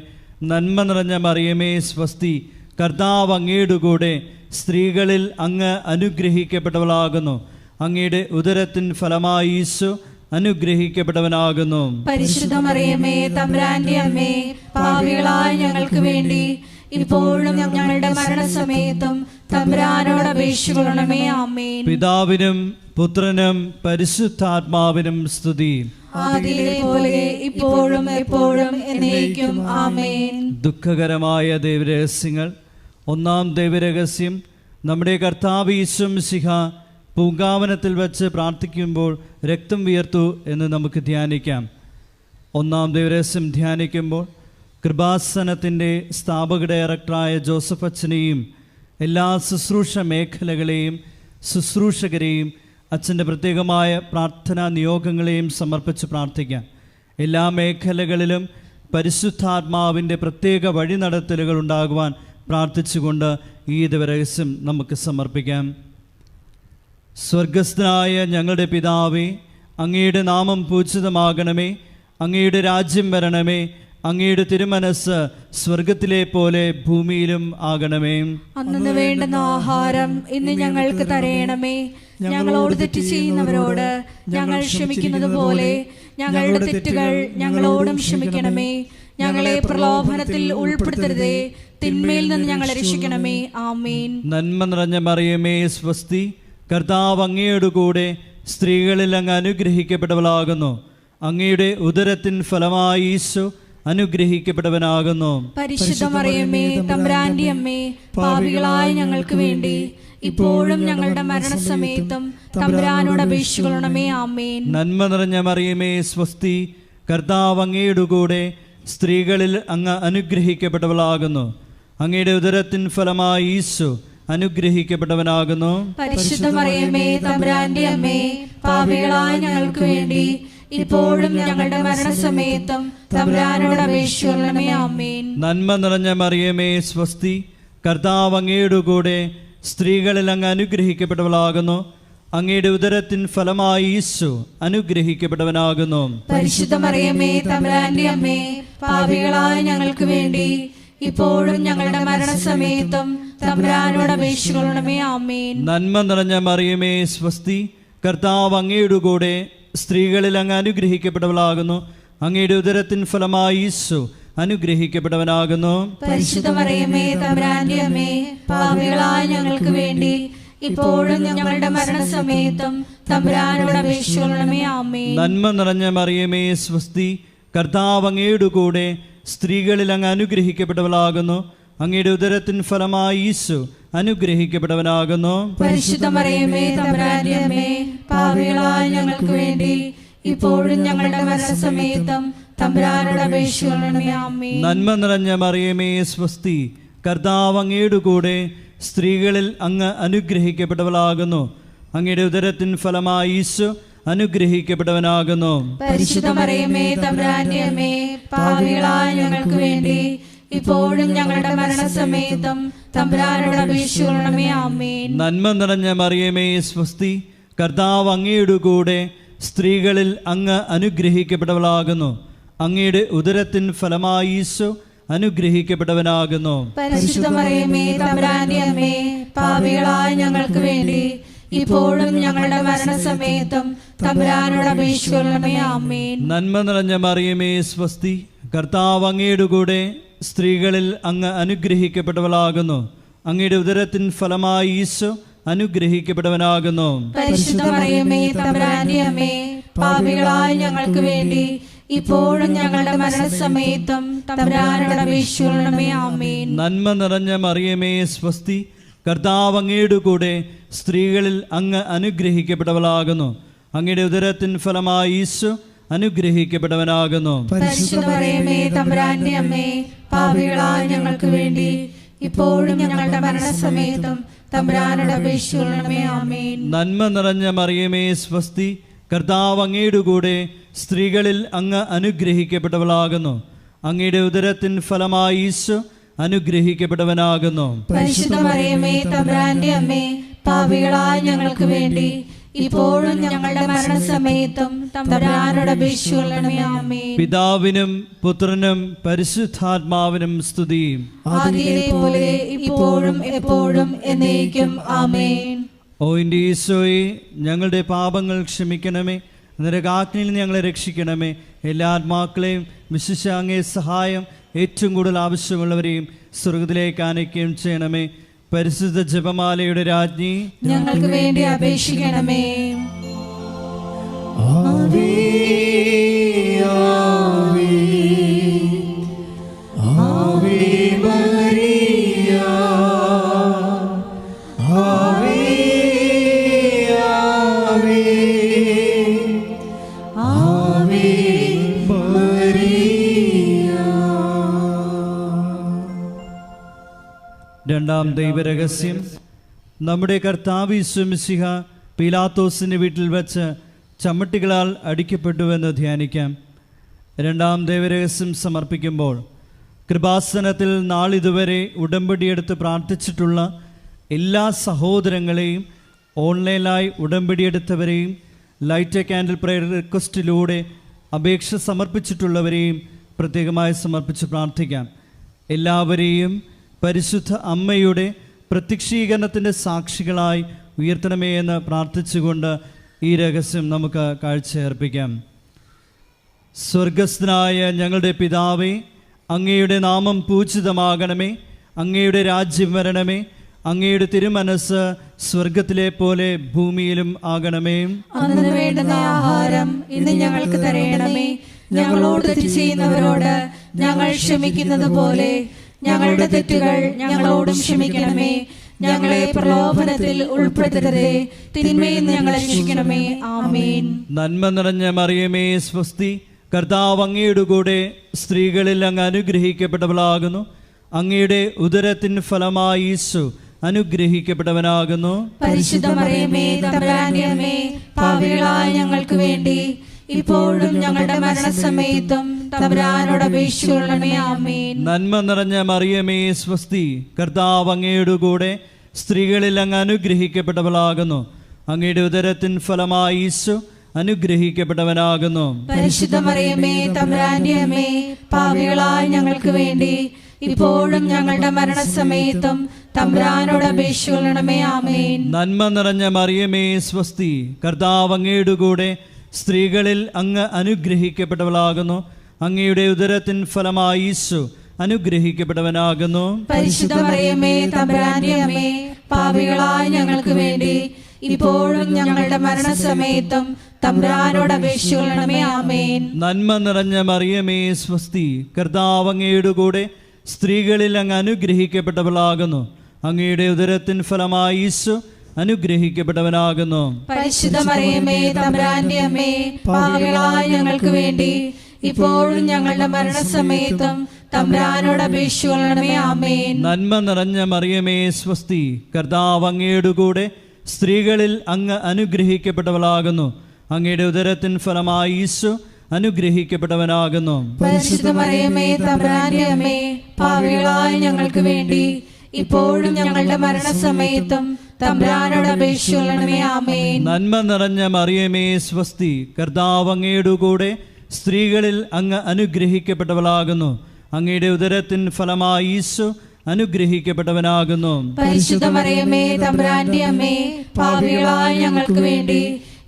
നന്മ നിറഞ്ഞ മറിയമേ, സ്വസ്തി, കർത്താവ് അങ്ങയുടെ കൂടെ, സ്ത്രീകളിൽ അങ്ങ് അനുഗ്രഹിക്കപ്പെട്ടവളാകുന്നു. അങ്ങയുടെ ഉദരത്തിൻ ഫലമായി ഈശോ അനുഗ്രഹിക്കപ്പെട്ടവനാകുന്നു. പരിശുദ്ധ മറിയമേ, തമ്പുരാന്റെ അമ്മേ, പാപികളായ ഞങ്ങൾക്ക് വേണ്ടി ഇപ്പോഴും ഞങ്ങളുടെ മരണസമയത്തും തമ്പുരാനോട് അപേക്ഷിക്കണമേ. ആമേൻ. പിതാവിനും പുത്രനും പരിശുദ്ധാത്മാവിനും സ്തുതി. ആദിയിലെ പോലെ ഇപ്പോഴും എപ്പോഴും എന്നേക്കും. ആമേൻ. ദുഃഖകരമായ ദൈവരഹസ്യങ്ങൾ. ഒന്നാം ദൈവരഹസ്യം, നമ്മുടെ കർത്താവ് ഈശോ മിശിഹ പൂങ്കാവനത്തിൽ വച്ച് പ്രാർത്ഥിക്കുമ്പോൾ രക്തം വിയർത്തു എന്ന് നമുക്ക് ധ്യാനിക്കാം. ഒന്നാം ദൈവരഹസ്യം ധ്യാനിക്കുമ്പോൾ കൃപാസനത്തിൻ്റെ സ്ഥാപക ഡയറക്ടറായ ജോസഫ് അച്ഛനെയും എല്ലാ ശുശ്രൂഷ മേഖലകളെയും ശുശ്രൂഷകരെയും അച്ഛൻ്റെ പ്രത്യേകമായ പ്രാർത്ഥനാ നിയോഗങ്ങളെയും സമർപ്പിച്ച് പ്രാർത്ഥിക്കാം. എല്ലാ മേഖലകളിലും പരിശുദ്ധാത്മാവിൻ്റെ പ്രത്യേക വഴിനടത്തലുകൾ ഉണ്ടാകുവാൻ പ്രാർത്ഥിച്ചുകൊണ്ട് ഈ ദിവരഹസ്യം നമുക്ക് സമർപ്പിക്കാം. സ്വർഗസ്ഥനായ ഞങ്ങളുടെ പിതാവേ, അങ്ങയുടെ നാമം പൂജിതമാകണമേ. അങ്ങയുടെ രാജ്യം വരണമേ. അങ്ങയുടെ തിരുമനസ് സ്വർഗത്തിലെ പോലെ ഭൂമിയിലും ആകണമേ. അന്നു വേണ്ടുന്ന ആഹാരം ഇന്ന് ഞങ്ങൾക്ക് തരയണമേ. ഞങ്ങളോട് തെറ്റ് ചെയ്യുന്നവരോട് ഞങ്ങൾ ക്ഷമിക്കുന്നത് പോലെ ഞങ്ങളുടെ തെറ്റുകൾ ഞങ്ങളോടും ക്ഷമിക്കണമേ. ഞങ്ങളെ പ്രലോഭനത്തിൽ ഉൾപ്പെടുത്തരുതേ, തിന്മയിൽ നിന്ന് ഞങ്ങളെ രക്ഷിക്കണമേ. ആമേൻ. നന്മ നിറഞ്ഞ മറിയമേ, സ്വസ്തി, കർത്താവ് അങ്ങയുടെ കൂടെ, സ്ത്രീകളിൽ അങ്ങ് അനുഗ്രഹിക്കപ്പെട്ടവളാകുന്നു. അങ്ങയുടെ ഉദരത്തിൻ ഫലമായി ഈശോ അനുഗ്രഹിക്കപ്പെട്ടവനാകുന്നു. പരിശുദ്ധ മറിയമേ, തമ്പുരാന്റെ അമ്മേ, പാപികളായ ഞങ്ങൾക്ക് വേണ്ടി ഇപ്പോഴും ഞങ്ങളുടെ മരണസമയത്തും തമ്പുരാനോട് അപേക്ഷിക്കണമേ. ആമേൻ. നന്മ നിറഞ്ഞ മറിയമേ, സ്വസ്തി, കർത്താവ് അങ്ങയുടെ കൂടെ, സ്ത്രീകളിൽ അങ്ങ് അനുഗ്രഹിക്കപ്പെട്ടവളാകുന്നു. അങ്ങയുടെ ഉദരത്തിൻ ഫലമായി ഈശോ അനുഗ്രഹിക്കപ്പെട്ടവനാകുന്നു. പരിശുദ്ധ മറിയമേ, തമ്പുരാന്റെ അമ്മേ, പാപികളായ ഞങ്ങൾക്ക് വേണ്ടി ഇപ്പോഴും ഞങ്ങളുടെ മരണസമയത്തും തമ്പുരാനോട് അപേക്ഷിക്കണമേ. ആമേൻ. നന്മ നിറഞ്ഞ മറിയമേ, സ്വസ്തി, കർത്താവ് അങ്ങയുടെ കൂടെ, സ്ത്രീകളിൽ അങ്ങ് അനുഗ്രഹിക്കപ്പെട്ടവളാകുന്നു. അങ്ങയുടെ ഉദരത്തിൻ ഫലമായി ഈശോ അനുഗ്രഹിക്കപ്പെട്ടവനാകുന്നു. പരിശുദ്ധ മറിയമേ, തമ്പുരാന്റെ അമ്മേ, പാപികളായ ഞങ്ങൾക്ക് വേണ്ടി ഇപ്പോഴും ഞങ്ങളുടെ മരണസമയത്തും തമ്പുരാനോട് അപേക്ഷിക്കണമേ. ആമേൻ. നന്മ നിറഞ്ഞ മറിയമേ, സ്വസ്തി, കർത്താവ് അങ്ങയുടെ കൂടെ, സ്ത്രീകളിൽ അങ്ങ് അനുഗ്രഹിക്കപ്പെട്ടവളാകുന്നു. അങ്ങയുടെ ഉദരത്തിൻ ഫലമായി ഈശോ അനുഗ്രഹിക്കപ്പെട്ടവനാകുന്നു. പരിശുദ്ധ മറിയമേ, തമ്പുരാന്റെ അമ്മേ, പാപികളായ ഞങ്ങൾക്ക് വേണ്ടി ഇപ്പോഴും ഞങ്ങളുടെ മരണസമയത്തും തമ്പുരാനോട് അപേക്ഷിക്കണമേ. ആമേൻ. നന്മ നിറഞ്ഞ മറിയമേ, സ്വസ്തി, കർത്താവ് അങ്ങയുടെ കൂടെ, സ്ത്രീകളിൽ അങ്ങ് അനുഗ്രഹിക്കപ്പെട്ടവളാകുന്നു. അങ്ങയുടെ ഉദരത്തിൻ ഫലമായി ഈശോ അനുഗ്രഹിക്കപ്പെട്ടവനാകുന്നു. പരിശുദ്ധ മറിയമേ, തമ്പുരാന്റെ അമ്മേ, പാപികളായ ഞങ്ങൾക്ക് വേണ്ടി ഇപ്പോഴും ഞങ്ങളുടെ മരണസമയത്തും തമ്പുരാനോട് അപേക്ഷിക്കണമേ. ആമേൻ. നന്മ നിറഞ്ഞ മറിയമേ, സ്വസ്തി, കർത്താവ് അങ്ങയുടെ കൂടെ, സ്ത്രീകളിൽ അങ്ങ് അനുഗ്രഹിക്കപ്പെട്ടവളാകുന്നു. അങ്ങയുടെ ഉദരത്തിൻ ഫലമായി ഈശോ അനുഗ്രഹിക്കപ്പെട്ടവനാകുന്നു. പരിശുദ്ധ മറിയമേ, തമ്പുരാന്റെ അമ്മേ, പാപികളായ ഞങ്ങൾക്ക് വേണ്ടി ഇപ്പോഴും ഞങ്ങളുടെ മരണസമയത്തും തമ്പുരാനോട് അപേക്ഷിക്കണമേ. ആമേൻ. നന്മ നിറഞ്ഞ മറിയമേ, സ്വസ്തി, കർത്താവ് അങ്ങയുടെ കൂടെ, സ്ത്രീകളിൽ അങ്ങ് അനുഗ്രഹിക്കപ്പെട്ടവളാകുന്നു. അങ്ങയുടെ ഉദരത്തിൻ ഫലമായി ഈശോ അനുഗ്രഹിക്കപ്പെട്ടവനാകുന്നു. പരിശുദ്ധ മറിയമേ, തമ്പുരാന്റെ അമ്മേ, പാപികളായ ഞങ്ങൾക്ക് വേണ്ടി ഇപ്പോഴും ഞങ്ങളുടെ മരണസമയത്തും തമ്പുരാനോട് അപേക്ഷിക്കണമേ. ആമേൻ. നന്മ നിറഞ്ഞ മറിയമേ, സ്വസ്തി, കർത്താവ് അങ്ങയുടെ കൂടെ, സ്ത്രീകളിൽ അങ്ങ് അനുഗ്രഹിക്കപ്പെട്ടവളാകുന്നു. അങ്ങയുടെ ഉദരത്തിൻ ഫലമായി ഈശോ അനുഗ്രഹിക്കപ്പെട്ടവനാകുന്നു. പരിശുദ്ധ മറിയമേ തമ്പുരാന്റെ അമ്മേ, പാപികളായ ഞങ്ങൾക്ക് വേണ്ടി ഇപ്പോഴും ഞങ്ങളുടെ മരണസമയത്തും തമ്പുരാനോട് അപേക്ഷിക്കണമേ. ആമേൻ. നന്മ നിറഞ്ഞ മറിയമേ സ്വസ്തി, കർത്താവ് അങ്ങയുടെ കൂടെ സ്ത്രീകളിൽ അങ്ങ് അനുഗ്രഹിക്കപ്പെട്ടവളാകുന്നു. അങ്ങയുടെ ഉദരത്തിൻ ഫലമായി ഈശോ അനുഗ്രഹിക്കപ്പെട്ടവനാകുന്നു. പരിശുദ്ധ മറിയമേ തമ്പുരാന്റെ അമ്മേ, പാപികളായ ഞങ്ങൾക്ക് വേണ്ടി ഇപ്പോഴും ഞങ്ങളുടെ മരണസമയത്തും തമ്പുരാനോട് അപേക്ഷിക്കണമേ. ആമേൻ. നന്മ നിറഞ്ഞ മറിയമേ സ്വസ്തി, കർത്താവ് അങ്ങയുടെ കൂടെ സ്ത്രീകളിൽ അങ്ങ് അനുഗ്രഹിക്കപ്പെട്ടവളാകുന്നു. അങ്ങയുടെ ഉദരത്തിൻ ഫലമായി ഈശോ അനുഗ്രഹിക്കപ്പെട്ടവനാകുന്നു. പരിശുദ്ധ മറിയമേ തമ്പുരാന്റെ അമ്മേ, പാപികളായ ഞങ്ങൾക്ക് വേണ്ടി ഇപ്പോഴും ഞങ്ങളുടെ മരണസമയത്തും തമ്പുരാനോട് അപേക്ഷിക്കണമേ. ആമേൻ. പിതാവിനും പുത്രനും പരിശുദ്ധാത്മാവിനും സ്തുതി. ആദിയിലെ പോലെ ഇപ്പോഴും എപ്പോഴും എന്നേക്കും. ആമേൻ. ഓ എൻ്റെ ഈശോയെ, ഞങ്ങളുടെ പാപങ്ങൾ ക്ഷമിക്കണമേ, നരകാഗ്നിയിൽ ഞങ്ങളെ രക്ഷിക്കണമേ. എല്ലാ ആത്മാക്കളെയും വിശിഷ്യ അങ്ങേ സഹായം ഏറ്റവും കൂടുതൽ ആവശ്യമുള്ളവരെയും സ്വർഗ്ഗത്തിലേക്ക് ആനയിക്കുകയും ചെയ്യണമേ. പരിശുദ്ധ ജപമാലയുടെ രാജ്ഞി, ഞങ്ങൾക്ക് വേണ്ടി അപേക്ഷിക്കണമേ. ആവേ ആവേ ആവേ മരിയ, ആവേ ആവേ ആവേ മരിയ. രണ്ടാം ദൈവരഹസ്യം. നമ്മുടെ കർത്താവ് യേശു മിശിഹ പീലാത്തോസിൻ്റെ വീട്ടിൽ വച്ച് ചമ്മട്ടികളാൽ അടിക്കപ്പെട്ടുവെന്ന് ധ്യാനിക്കാം. രണ്ടാം ദൈവരഹസ്യം സമർപ്പിക്കുമ്പോൾ കൃപാസനത്തിൽ നാളിതുവരെ ഉടമ്പടിയെടുത്ത് പ്രാർത്ഥിച്ചിട്ടുള്ള എല്ലാ സഹോദരങ്ങളെയും, ഓൺലൈനായി ഉടമ്പടിയെടുത്തവരെയും, ലൈറ്റ് എ കാൻഡിൽ പ്രയർ റിക്വസ്റ്റിലൂടെ അപേക്ഷ സമർപ്പിച്ചിട്ടുള്ളവരെയും പ്രത്യേകമായി സമർപ്പിച്ച് പ്രാർത്ഥിക്കാം. എല്ലാവരെയും പരിശുദ്ധ അമ്മയുടെ പ്രത്യക്ഷീകരണത്തിൻ്റെ സാക്ഷികളായി ഉയർത്തണമേ എന്ന് പ്രാർത്ഥിച്ചുകൊണ്ട് ഈ രഹസ്യം നമുക്ക് കാഴ്ചയർപ്പിക്കാം. സ്വർഗസ്ഥനായ ഞങ്ങളുടെ പിതാവേ, അങ്ങയുടെ നാമം പൂജിതമാകണമേ. അങ്ങയുടെ രാജ്യം വരണമേ. അങ്ങയുടെ തിരുമനസ് സ്വർഗത്തിലെ പോലെ ഭൂമിയിലും ആകണമേ. അന്ന് വേണ്ടുന്ന ആഹാരം ഇന്ന് ഞങ്ങൾക്ക് തരയണമേ. ഞങ്ങളോട് തെറ്റ് ചെയ്യുന്നവരോട് ഞങ്ങൾ ക്ഷമിക്കുന്നത് പോലെ ഞങ്ങളുടെ തെറ്റുകൾ ഞങ്ങളോടും ക്ഷമിക്കണമേ. ഞങ്ങളെ പ്രലോഭനത്തിൽ ഉൾപ്പെടുത്തരുതേ, തിന്മയിൽ നിന്ന് ഞങ്ങളെ രക്ഷിക്കണമേ. ആമേൻ. നന്മ നിറഞ്ഞ മറിയമേ സ്വസ്തി, കർത്താവ് അങ്ങയുടെ കൂടെ സ്ത്രീകളിൽ അങ്ങ് അനുഗ്രഹിക്കപ്പെട്ടവളാകുന്നു. അങ്ങയുടെ ഉദരത്തിൻ ഫലമായി ഈശോ അനുഗ്രഹിക്കപ്പെട്ടവനാകുന്നു. പരിശുദ്ധ മറിയമേ തമ്പുരാന്റെ അമ്മേ, പാപികളായ ഞങ്ങൾക്ക് വേണ്ടി ഇപ്പോഴും ഞങ്ങളുടെ മരണസമയത്തും തമ്പുരാനോട് അപേക്ഷിക്കണമേ. ആമേൻ. നന്മ നിറഞ്ഞ മറിയമേ സ്വസ്തി, കർത്താവ് അങ്ങയുടെ കൂടെ സ്ത്രീകളിൽ അങ്ങ് അനുഗ്രഹിക്കപ്പെട്ടവളാകുന്നു. അങ്ങയുടെ ഉദരത്തിൻ ഫലമായി ഈശോ അനുഗ്രഹിക്കപ്പെട്ടവനാകുന്നു. പരിശുദ്ധ മറിയമേ തമ്പുരാന്റെ അമ്മേ, പാപികളായ ഞങ്ങൾക്ക് വേണ്ടി ഇപ്പോഴും ഞങ്ങളുടെ മരണസമയത്തും തമ്പുരാനോട് അപേക്ഷിക്കണമേ. ആമേൻ. നന്മ നിറഞ്ഞ മറിയമേ സ്വസ്തി, കർത്താവ് അങ്ങയുടെ കൂടെ സ്ത്രീകളിൽ അങ്ങ് അനുഗ്രഹിക്കപ്പെട്ടവളാകുന്നു. അങ്ങയുടെ ഉദരത്തിൻ ഫലമായി ഈശോ അനുഗ്രഹിക്കപ്പെട്ടവനാകുന്നു. പരിശുദ്ധ മറിയമേ തമ്പുരാന്റെ അമ്മേ, പാപികളായ ഞങ്ങൾക്ക് വേണ്ടി ഇപ്പോഴും ഞങ്ങളുടെ മരണസമയത്തും തമ്പുരാനോട് അപേക്ഷിക്കണമേ. ആമേൻ. നന്മ നിറഞ്ഞ മറിയമേ സ്വസ്തി, കർത്താവ് അങ്ങയുടെ കൂടെ സ്ത്രീകളിൽ അങ്ങ് അനുഗ്രഹിക്കപ്പെട്ടവളാകുന്നു. അങ്ങയുടെ ഉദരത്തിൻ ഫലമായി ഈശോ അനുഗ്രഹിക്കപ്പെട്ടവനാകുന്നു. പരിശുദ്ധ മറിയമേ തമ്പുരാന്റെ അമ്മേ, പാപികളായ ഞങ്ങൾക്ക് വേണ്ടി ഇപ്പോഴും ഞങ്ങളുടെ മരണസമയത്തും തമ്പുരാനോട് അപേക്ഷിക്കണമേ. ആമേൻ. നന്മ നിറഞ്ഞ മറിയമേ സ്വസ്തി, കർത്താവ് അങ്ങയുടെ കൂടെ സ്ത്രീകളിൽ അങ്ങ് അനുഗ്രഹിക്കപ്പെട്ടവളാകുന്നു. അങ്ങയുടെ ഉദരത്തിൻ ഫലമായി ഈശോ അനുഗ്രഹിക്കപ്പെട്ടവനാകുന്നു. പരിശുദ്ധ മറിയമേ തമ്പുരാന്റെ അമ്മേ, പാപികളായ ഞങ്ങൾക്ക് വേണ്ടി ഇപ്പോഴും ഞങ്ങളുടെ മരണസമയത്തും തമ്പുരാനോട് അപേക്ഷിക്കണമേ. ആമേൻ. നന്മ നിറഞ്ഞ മറിയമേ സ്വസ്തി, കർത്താവ് അങ്ങയുടെ കൂടെ സ്ത്രീകളിൽ അങ്ങ് അനുഗ്രഹിക്കപ്പെട്ടവളാകുന്നു. അങ്ങയുടെ ഉദരത്തിൻ ഫലമായി ഈശോ അനുഗ്രഹിക്കപ്പെട്ടവനാകുന്നു. പരിശുദ്ധ മറിയമേ തമ്പുരാന്റെ അമ്മേ, പാപികളായ ഞങ്ങൾക്ക് വേണ്ടി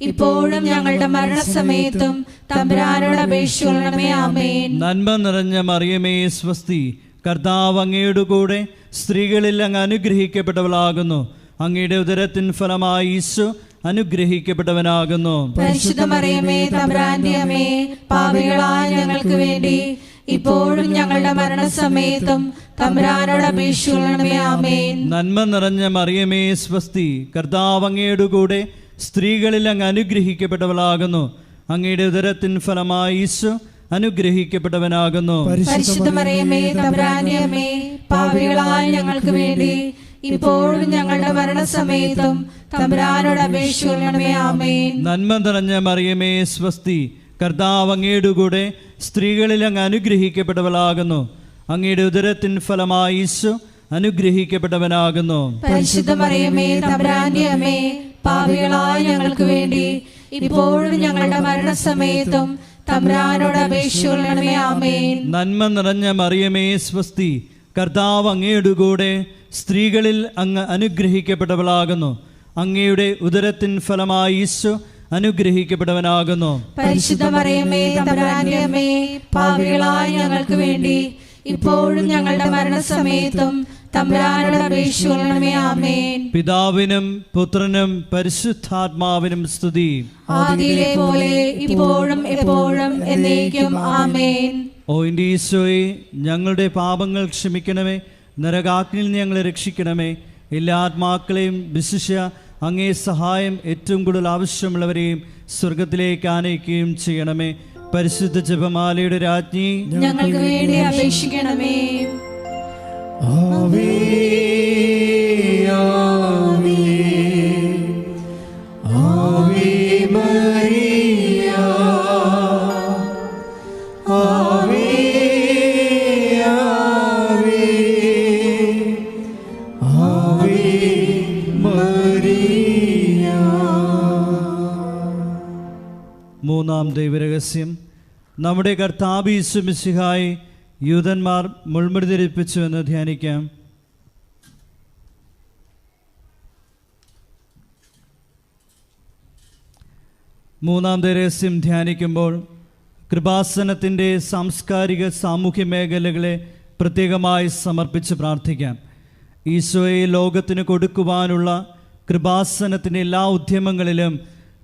ഇപ്പോഴും ഞങ്ങളുടെ മരണസമയത്തും തമ്പുരാനോട് അപേക്ഷിക്കണമേ. ആമേൻ. നന്മ നിറഞ്ഞ മറിയമേ സ്വസ്തി, കർത്താവ് അങ്ങയുടെ കൂടെ സ്ത്രീകളിൽ അങ്ങ് അനുഗ്രഹിക്കപ്പെട്ടവളാകുന്നു. അങ്ങയുടെ ഉദരത്തിൻ ഫലമായി ഈശോ അനുഗ്രഹിക്കപ്പെട്ടവനാകുന്നു. പരിശുദ്ധ മറിയമേ തമ്പുരാന്റെ അമ്മേ, പാപികളായ ഞങ്ങൾക്ക് വേണ്ടി ഇപ്പോഴും ഞങ്ങളുടെ മരണസമയത്തും തമ്പുരാനോട് അപേക്ഷിക്കണമേ. ആമേൻ. നന്മ നിറഞ്ഞ മറിയമേ സ്വസ്തി, കർത്താവ് അങ്ങയുടെ കൂടെ സ്ത്രീകളിൽ അങ്ങ് അനുഗ്രഹിക്കപ്പെട്ടവളാകുന്നു. അങ്ങയുടെ ഉദരത്തിൻ ഫലമായി ഈശോ അനുഗ്രഹിക്കപ്പെട്ടവനാകുന്നു. പരിശുദ്ധ മറിയമേ തമ്പുരാന്റെ അമ്മേ, പാപികളായ ഞങ്ങൾക്ക് വേണ്ടി ഇപ്പോഴും ഞങ്ങളുടെ മരണസമയത്തും തമ്പുരാനോട് അപേക്ഷിക്കണമേ. ആമേൻ. നന്മ നിറഞ്ഞ മറിയമേ സ്വസ്തി, കർത്താവ് അങ്ങയുടെ കൂടെ സ്ത്രീകളിൽ അങ്ങ് അനുഗ്രഹിക്കപ്പെട്ടവളാകുന്നു. അങ്ങയുടെ ഉദരത്തിൻ ഫലമായി ഈശോ അനുഗ്രഹിക്കപ്പെട്ടവനാകുന്നു. പരിശുദ്ധ മറിയമേ തമ്പുരാന്റെ അമ്മേ, പാപികളായ ഞങ്ങൾക്ക് വേണ്ടി ഇപ്പോഴും ഞങ്ങളുടെ മരണസമയത്തും തമ്പുരാനോട് അപേക്ഷിക്കണമേ. ആമേൻ. നന്മ നിറഞ്ഞ മറിയമേ സ്വസ്തി, കർത്താവ് അങ്ങയുടെ കൂടെ സ്ത്രീകളിൽ അങ്ങ് അനുഗ്രഹിക്കപ്പെട്ടവളാകുന്നു. അങ്ങയുടെ ഉദരത്തിൻ ഫലമായി ഈശോ അനുഗ്രഹിക്കപ്പെട്ടവനാകുന്നു. പരിശുദ്ധ മറിയമേ തമ്പുരാന്റെ അമ്മേ, പാപികളായ ഞങ്ങൾക്ക് വേണ്ടി ഇപ്പോഴും ഞങ്ങളുടെ മരണസമയത്തും തമ്പുരാനോട് അപേക്ഷിക്കണമേ. ആമേൻ. പിതാവിനും പുത്രനും പരിശുദ്ധാത്മാവിനും സ്തുതി. ആദിയിലെ പോലെ ഇപ്പോഴും എപ്പോഴും എന്നേക്കും. ആമേൻ. ഓ എൻ്റെ ഈശോയെ, ഞങ്ങളുടെ പാപങ്ങൾ ക്ഷമിക്കണമേ, നരകാഗ്നിയിൽ ഞങ്ങളെ രക്ഷിക്കണമേ. എല്ലാ ആത്മാക്കളെയും വിശിഷ്യ അങ്ങേ സഹായം ഏറ്റവും കൂടുതൽ ആവശ്യമുള്ളവരെയും സ്വർഗത്തിലേക്ക് ആനയിക്കുകയും ചെയ്യണമേ. പരിശുദ്ധ ജപമാലയുടെ രാജ്ഞി, ഞങ്ങൾക്ക് വേണ്ടി അപേക്ഷിക്കണമേ. ആവേ ആവേ ആവേ മരിയ, ആവേ ആവേ ആവേ മരിയ. മൂന്നാം ദൈവരഹസ്യം. നമ്മുടെ കർത്താവ് യേശു മിശിഹായെ യൂതന്മാർ മുൾമുടി ധരിപ്പിച്ചു എന്ന് ധ്യാനിക്കാം. മൂന്നാം രഹസ്യം ധ്യാനിക്കുമ്പോൾ കൃപാസനത്തിൻ്റെ സാംസ്കാരിക സാമൂഹ്യ മേഖലകളെ പ്രത്യേകമായി സമർപ്പിച്ച് പ്രാർത്ഥിക്കാം. ഈശോയെ ലോകത്തിന് കൊടുക്കുവാനുള്ള കൃപാസനത്തിൻ്റെ എല്ലാ ഉദ്യമങ്ങളിലും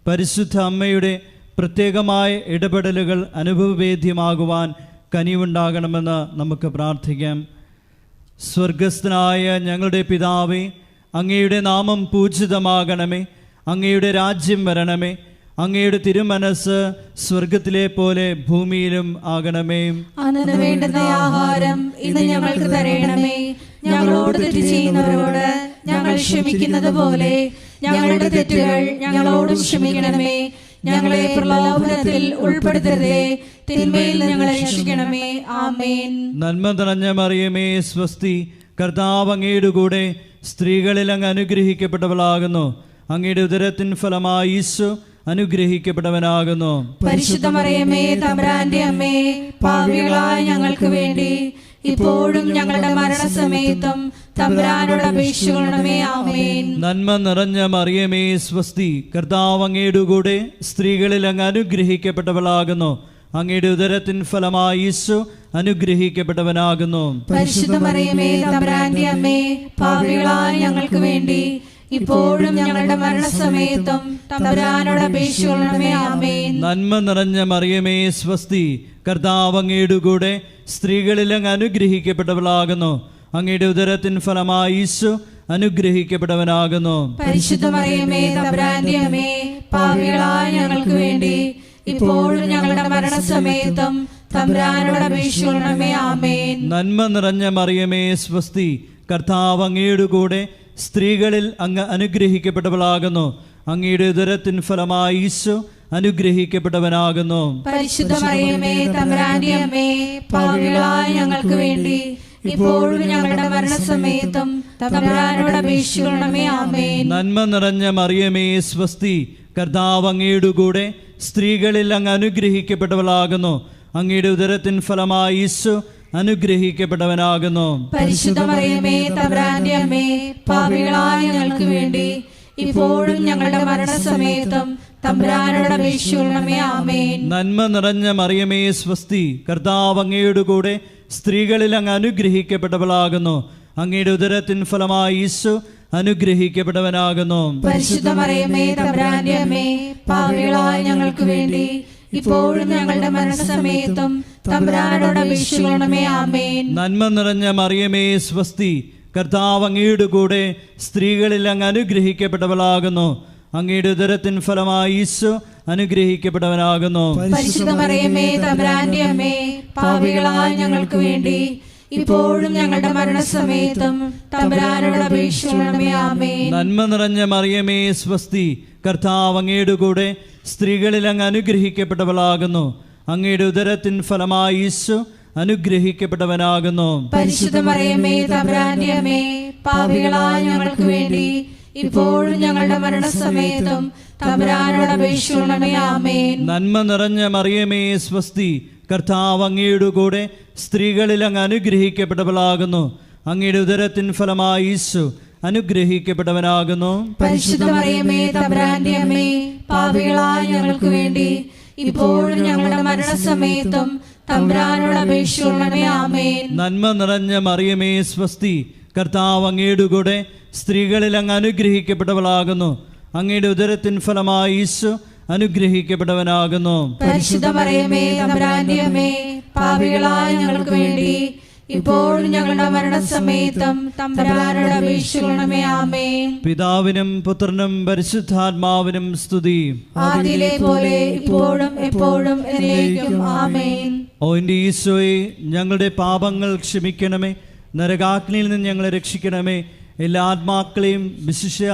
പരിശുദ്ധ അമ്മയുടെ പ്രത്യേകമായ ഇടപെടലുകൾ അനുഭവവേദ്യമാകുവാൻ കനിവുണ്ടാകണമെന്ന് നമുക്ക് പ്രാർത്ഥിക്കാം. സ്വർഗസ്ഥനായ ഞങ്ങളുടെ പിതാവേ, അങ്ങയുടെ നാമം പൂജിതമാകണമേ. അങ്ങയുടെ രാജ്യം വരണമേ. അങ്ങയുടെ തിരുമനസ് സ്വർഗത്തിലെ പോലെ ഭൂമിയിലും ആകണമേ. അന്നു വേണ്ടുന്ന ആഹാരം ഇന്ന് ഞങ്ങൾക്ക് തരണമേ. ഞങ്ങളോട് തെറ്റ് ചെയ്യുന്നവരോട് ഞങ്ങൾ ക്ഷമിക്കുന്നത് പോലെ ഞങ്ങളുടെ തെറ്റുകൾ ഞങ്ങളോടും ക്ഷമിക്കണമേ. ഞങ്ങളെ പ്രലോഭനത്തിൽ ഉൾപ്പെടുത്തരുതേ, തിന്മയിൽ ഞങ്ങളെ രക്ഷിക്കണമേ. ആമേൻ. നന്മ നിറഞ്ഞ മറിയമേ സ്വസ്തി, കർത്താവ് അങ്ങയുടെ കൂടെ സ്ത്രീകളിൽ അങ്ങ് അനുഗ്രഹിക്കപ്പെട്ടവളാകുന്നു. അങ്ങയുടെ ഉദരത്തിൻ ഫലമായി ഈശോ അനുഗ്രഹിക്കപ്പെട്ടവനാകുന്നു. പരിശുദ്ധ മറിയമേ തമ്പുരാന്റെ അമ്മേ, പാപികളായ ഞങ്ങൾക്ക് വേണ്ടി ഇപ്പോഴും ഞങ്ങളുടെ മരണസമയത്തും തമ്പുരാനോട് അപേക്ഷിക്കണമേ. ആമേൻ. നന്മ നിറഞ്ഞ മറിയമേ സ്വസ്തി, കർത്താവ് അങ്ങയുടെ കൂടെ സ്ത്രീകളിൽ അങ്ങ് അനുഗ്രഹിക്കപ്പെട്ടവളാകുന്നു. അങ്ങയുടെ ഉദരത്തിൻ ഫലമായി ഈശോ അനുഗ്രഹിക്കപ്പെട്ടവനാകുന്നു. പരിശുദ്ധ മറിയമേ തമ്പുരാന്റെ അമ്മേ, പാപികളായ ഞങ്ങൾക്ക് വേണ്ടി ഇപ്പോഴും ഞങ്ങളുടെ മരണസമയത്തും തമ്പുരാനോട് അപേക്ഷിക്കണമേ. ആമേൻ. നന്മ നിറഞ്ഞ മറിയമേ സ്വസ്തി, കർത്താവ് അങ്ങയുടെ കൂടെ സ്ത്രീകളിൽ അങ്ങ് അനുഗ്രഹിക്കപ്പെട്ടവളാകുന്നു. അങ്ങയുടെ ഉദരത്തിൻ ഫലമായി ഈശോ അനുഗ്രഹിക്കപ്പെട്ടവനാകുന്നു. പരിശുദ്ധ മറിയമേ തമ്പുരാന്റെ അമ്മേ, പാപികളായ ഞങ്ങൾക്ക് വേണ്ടി ഇപ്പോഴും ഞങ്ങളുടെ മരണസമയത്തും തമ്പുരാനോട് അപേക്ഷിക്കണമേ. ആമേൻ. നന്മ നിറഞ്ഞ മറിയമേ സ്വസ്തി, കർത്താവ് അങ്ങയുടെ കൂടെ സ്ത്രീകളിൽ അങ്ങ് അനുഗ്രഹിക്കപ്പെട്ടവളാകുന്നു. അങ്ങയുടെ ഉദരത്തിൻ ഫലമായി ഈശോ അനുഗ്രഹിക്കപ്പെട്ടവനാകുന്നു. പരിശുദ്ധ മറിയമേ തമ്പുരാന്റെ അമ്മേ, പാപികളായ ഞങ്ങൾക്ക് വേണ്ടി ഇപ്പോഴും ഞങ്ങളുടെ മരണസമയത്തും തമ്പുരാനോട് അപേക്ഷിക്കണമേ. ആമേൻ. നന്മ നിറഞ്ഞ മറിയമേ സ്വസ്തി, കർത്താവ് അങ്ങയുടെ കൂടെ സ്ത്രീകളിൽ അങ്ങ് അനുഗ്രഹിക്കപ്പെട്ടവളാകുന്നു. അങ്ങയുടെ ഉദരത്തിൻ ഫലമായി ഈശോ അനുഗ്രഹിക്കപ്പെട്ടവനാകുന്നു. പരിശുദ്ധ മറിയമേ തമ്പുരാന്റെ അമ്മേ, പാപികളായ ഞങ്ങൾക്ക് വേണ്ടി ഇപ്പോഴും ഞങ്ങളുടെ മരണസമയത്തും തമ്പുരാനോട് അപേക്ഷിക്കണമേ. ആമേൻ. നന്മ നിറഞ്ഞ മറിയമേ സ്വസ്തി, കർത്താവ് അങ്ങയുടെ കൂടെ സ്ത്രീകളിൽ അങ്ങ് അനുഗ്രഹിക്കപ്പെട്ടവളാകുന്നു. അങ്ങയുടെ ഉദരത്തിൻ ഫലമായി ഈശോ അനുഗ്രഹിക്കപ്പെട്ടവനാകുന്നു. പരിശുദ്ധ മറിയമേ തമ്പുരാന്റെ അമ്മേ, പാപികളായ ഞങ്ങൾക്ക് വേണ്ടി ഇപ്പോഴും ഞങ്ങളുടെ മരണസമയത്തും തമ്പുരാനോട് അപേക്ഷിക്കണമേ. ആമേൻ. നന്മ നിറഞ്ഞ മറിയമേ സ്വസ്തി, കർത്താവ് അങ്ങയുടെ കൂടെ സ്ത്രീകളിൽ അങ്ങ് അനുഗ്രഹിക്കപ്പെട്ടവളാകുന്നു. അങ്ങയുടെ ഉദരത്തിൻ ഫലമായി ഈശോ അനുഗ്രഹിക്കപ്പെട്ടവനാകുന്നു. പരിശുദ്ധ മറിയമേ തമ്പുരാന്റെ അമ്മേ, പാപികളായ ഞങ്ങൾക്ക് വേണ്ടി ഇപ്പോഴും ഞങ്ങളുടെ മരണസമയത്തും തമ്പുരാനോട് അപേക്ഷിക്കണമേ. ആമേൻ. നന്മ നിറഞ്ഞ മറിയമേ സ്വസ്തി, കർത്താവ് അങ്ങയുടെ കൂടെ സ്ത്രീകളിൽ അങ്ങ് അനുഗ്രഹിക്കപ്പെട്ടവളാകുന്നു. അങ്ങയുടെ ഉദരത്തിൻ ഫലമായി ഈശോ അനുഗ്രഹിക്കപ്പെട്ടവനാകുന്നു. പരിശുദ്ധ മറിയമേ തമ്പുരാന്റെ അമ്മേ, പാപികളായ ഞങ്ങൾക്ക് വേണ്ടി ഇപ്പോഴും ഞങ്ങളുടെ മരണസമയത്തും തമ്പുരാനോട് അപേക്ഷിക്കണമേ. ആമേൻ. നന്മ നിറഞ്ഞ മറിയമേ സ്വസ്തി, കർത്താവ് അങ്ങയുടെ കൂടെ സ്ത്രീകളിൽ അങ്ങ് അനുഗ്രഹിക്കപ്പെട്ടവളാകുന്നു. അങ്ങയുടെ ഉദരത്തിൻ ഫലമായി ഈശോ അനുഗ്രഹിക്കപ്പെട്ടവനാകുന്നു. പരിശുദ്ധ മറിയമേ തമ്പുരാന്റെ അമ്മേ, പാപികളായ ഞങ്ങൾക്ക് വേണ്ടി ഇപ്പോഴും ഞങ്ങളുടെ മരണസമയത്തും തമ്പുരാനോട് അപേക്ഷിക്കണമേ. ആമേൻ. നന്മ നിറഞ്ഞ മറിയമേ സ്വസ്തി, കർത്താവ് അങ്ങയുടെ കൂടെ സ്ത്രീകളിൽ അങ്ങ് അനുഗ്രഹിക്കപ്പെട്ടവളാകുന്നു. അങ്ങയുടെ ഉദരത്തിൻ ഫലമായി ഈശോ അനുഗ്രഹിക്കപ്പെട്ടവനാകുന്നു. പരിശുദ്ധ മറിയമേ തമ്പുരാന്റെ അമ്മേ, പാപികളായ ഞങ്ങൾക്ക് വേണ്ടി ഇപ്പോഴും ഞങ്ങളുടെ മരണസമയത്തും തമ്പുരാനോട് അപേക്ഷിക്കണമേ. ആമേൻ. പിതാവിനും പുത്രനും പരിശുദ്ധാത്മാവിനും സ്തുതി. ആദിയിലെ പോലെ ഇപ്പോഴും എപ്പോഴും എന്നേക്കും. ആമേൻ. ഓ എൻ്റെ ഈശോയെ, ഞങ്ങളുടെ പാപങ്ങൾ ക്ഷമിക്കണമേ. നരകാഗ്നിയിൽ നിന്ന് ഞങ്ങളെ രക്ഷിക്കണമേ. എല്ലാ ആത്മാക്കളെയും വിശിഷ്യ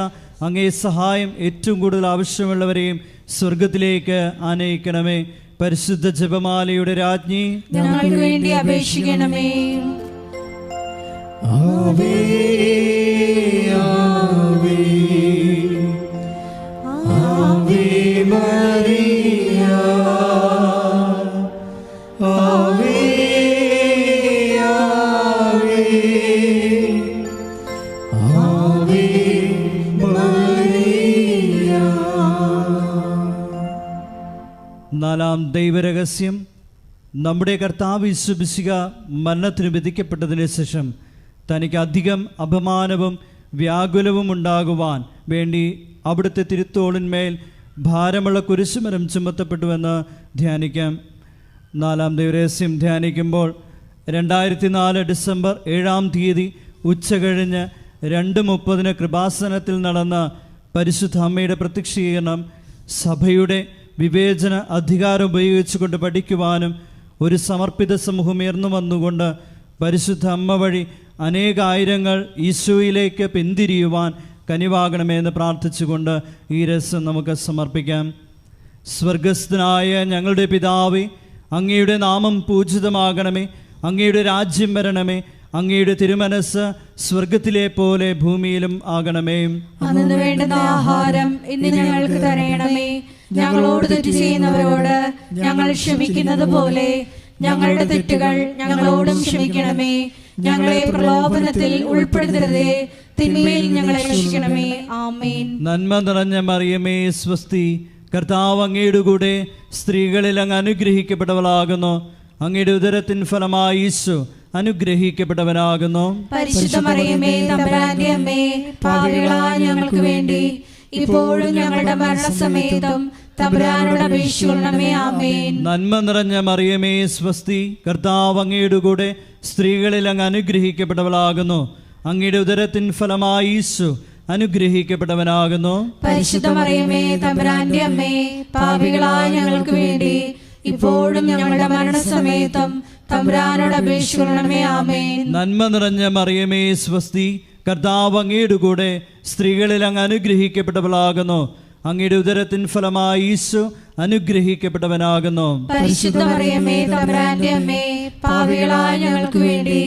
അങ്ങേ സഹായം ഏറ്റവും കൂടുതൽ ആവശ്യമുള്ളവരെയും സ്വർഗത്തിലേക്ക് ആനയിക്കണമേ. പരിശുദ്ധ ജപമാലയുടെ രാജ്ഞി, ഞങ്ങൾക്ക് വേണ്ടി അപേക്ഷിക്കണമേ. ആവേ ആവേ ആവേ മരിയ, ആവേ ആവേ ആവേ മരിയ. നാലാം ദൈവരഹസ്യം, നമ്മുടെ കർത്താവ് യേശു മിശിഹ മരണത്തിന് വിധിക്കപ്പെട്ടതിന് ശേഷം തനിക്ക് അധികം അപമാനവും വ്യാകുലവും ഉണ്ടാകുവാൻ വേണ്ടി അവിടുത്തെ തിരുത്തോളിന്മേൽ ഭാരമുള്ള കുരിശുമരം ചുമത്തപ്പെട്ടുവെന്ന് ധ്യാനിക്കാം. നാലാം ദൈവരഹസ്യം ധ്യാനിക്കുമ്പോൾ 2004 ഡിസംബർ 7-ാം തീയതി ഉച്ചകഴിഞ്ഞ് 2:30 കൃപാസനത്തിൽ നടന്ന പരിശുദ്ധ അമ്മയുടെ പ്രത്യക്ഷീകരണം സഭയുടെ വിവേചന അധികാരം ഉപയോഗിച്ചുകൊണ്ട് പഠിക്കുവാനും ഒരു സമർപ്പിത സമൂഹം ഉയർന്നു വന്നുകൊണ്ട് പരിശുദ്ധ അമ്മ വഴി അനേകായിരങ്ങൾ ഈശോയിലേക്ക് പിന്തിരിയുവാൻ കനിവാകണമെന്ന് പ്രാർത്ഥിച്ചുകൊണ്ട് ഈ രസം നമുക്ക് സമർപ്പിക്കാം. സ്വർഗസ്ഥനായ ഞങ്ങളുടെ പിതാവേ, അങ്ങയുടെ നാമം പൂജിതമാകണമേ. അങ്ങയുടെ രാജ്യം വരണമേ. അങ്ങയുടെ തിരുമനസ് സ്വർഗത്തിലെ പോലെ ഭൂമിയിലും ആകണമേ. അന്നു വേണ്ടുന്ന ആഹാരം ഇന്ന് ഞങ്ങൾക്ക് തരണമേ. ഞങ്ങളോട് തെറ്റ് ചെയ്യുന്നവരോട് ഞങ്ങൾ ക്ഷമിക്കുന്നത് പോലെ ഞങ്ങളുടെ തെറ്റുകൾ ഞങ്ങളോടും ക്ഷമിക്കണമേ. ഞങ്ങളെ പ്രലോഭനത്തിൽ ഉൾപ്പെടുത്തരുതേ, തിന്മയിൽ ഞങ്ങളെ രക്ഷിക്കണമേ. ആമേൻ. നന്മ നിറഞ്ഞ മറിയമേ സ്വസ്തി, കർത്താവ് അങ്ങയുടെ കൂടെ സ്ത്രീകളിൽ അങ്ങ് അനുഗ്രഹിക്കപ്പെട്ടവളാകുന്നു. അങ്ങയുടെ ഉദരത്തിൻ ഫലമായി ഈശോ അനുഗ്രഹിക്കപ്പെട്ടവനാകുന്നു. പരിശുദ്ധ മറിയമേ തമ്പുരാന്റെ അമ്മേ, പാപികളായ ഞങ്ങൾക്ക് വേണ്ടി ഇപ്പോഴും ഞങ്ങളുടെ മരണസമയത്തും തമ്പുരാനോട് അപേക്ഷിക്കണമേ. ആമേൻ. നന്മ നിറഞ്ഞ മറിയമേ സ്വസ്തി, കർത്താവ് അങ്ങയുടെ കൂടെ സ്ത്രീകളിൽ അങ്ങ് അനുഗ്രഹിക്കപ്പെട്ടവളാകുന്നു. അങ്ങയുടെ ഉദരത്തിൻ ഫലമായി ഈശോ അനുഗ്രഹിക്കപ്പെട്ടവനാകുന്നു. പരിശുദ്ധ മറിയമേ തമ്പുരാന്റെ അമ്മേ, പാപികളായ ഞങ്ങൾക്ക് വേണ്ടി ഇപ്പോഴും ഞങ്ങളുടെ മരണസമയത്തും തമ്പുരാനോട് അപേക്ഷിക്കണമേ. ആമേൻ. നന്മ നിറഞ്ഞ മറിയമേ സ്വസ്തി, കർത്താവ് അങ്ങയുടെ കൂടെ സ്ത്രീകളിൽ അങ്ങ് അനുഗ്രഹിക്കപ്പെട്ടവളാകുന്നു. അങ്ങയുടെ ഉദരത്തിൻ ഫലമായി ഈശോ അനുഗ്രഹിക്കപ്പെട്ടവനാകുന്നു. പരിശുദ്ധ മറിയമേ തമ്പുരാന്റെ അമ്മേ, പാപികളായ ഞങ്ങൾക്ക് വേണ്ടി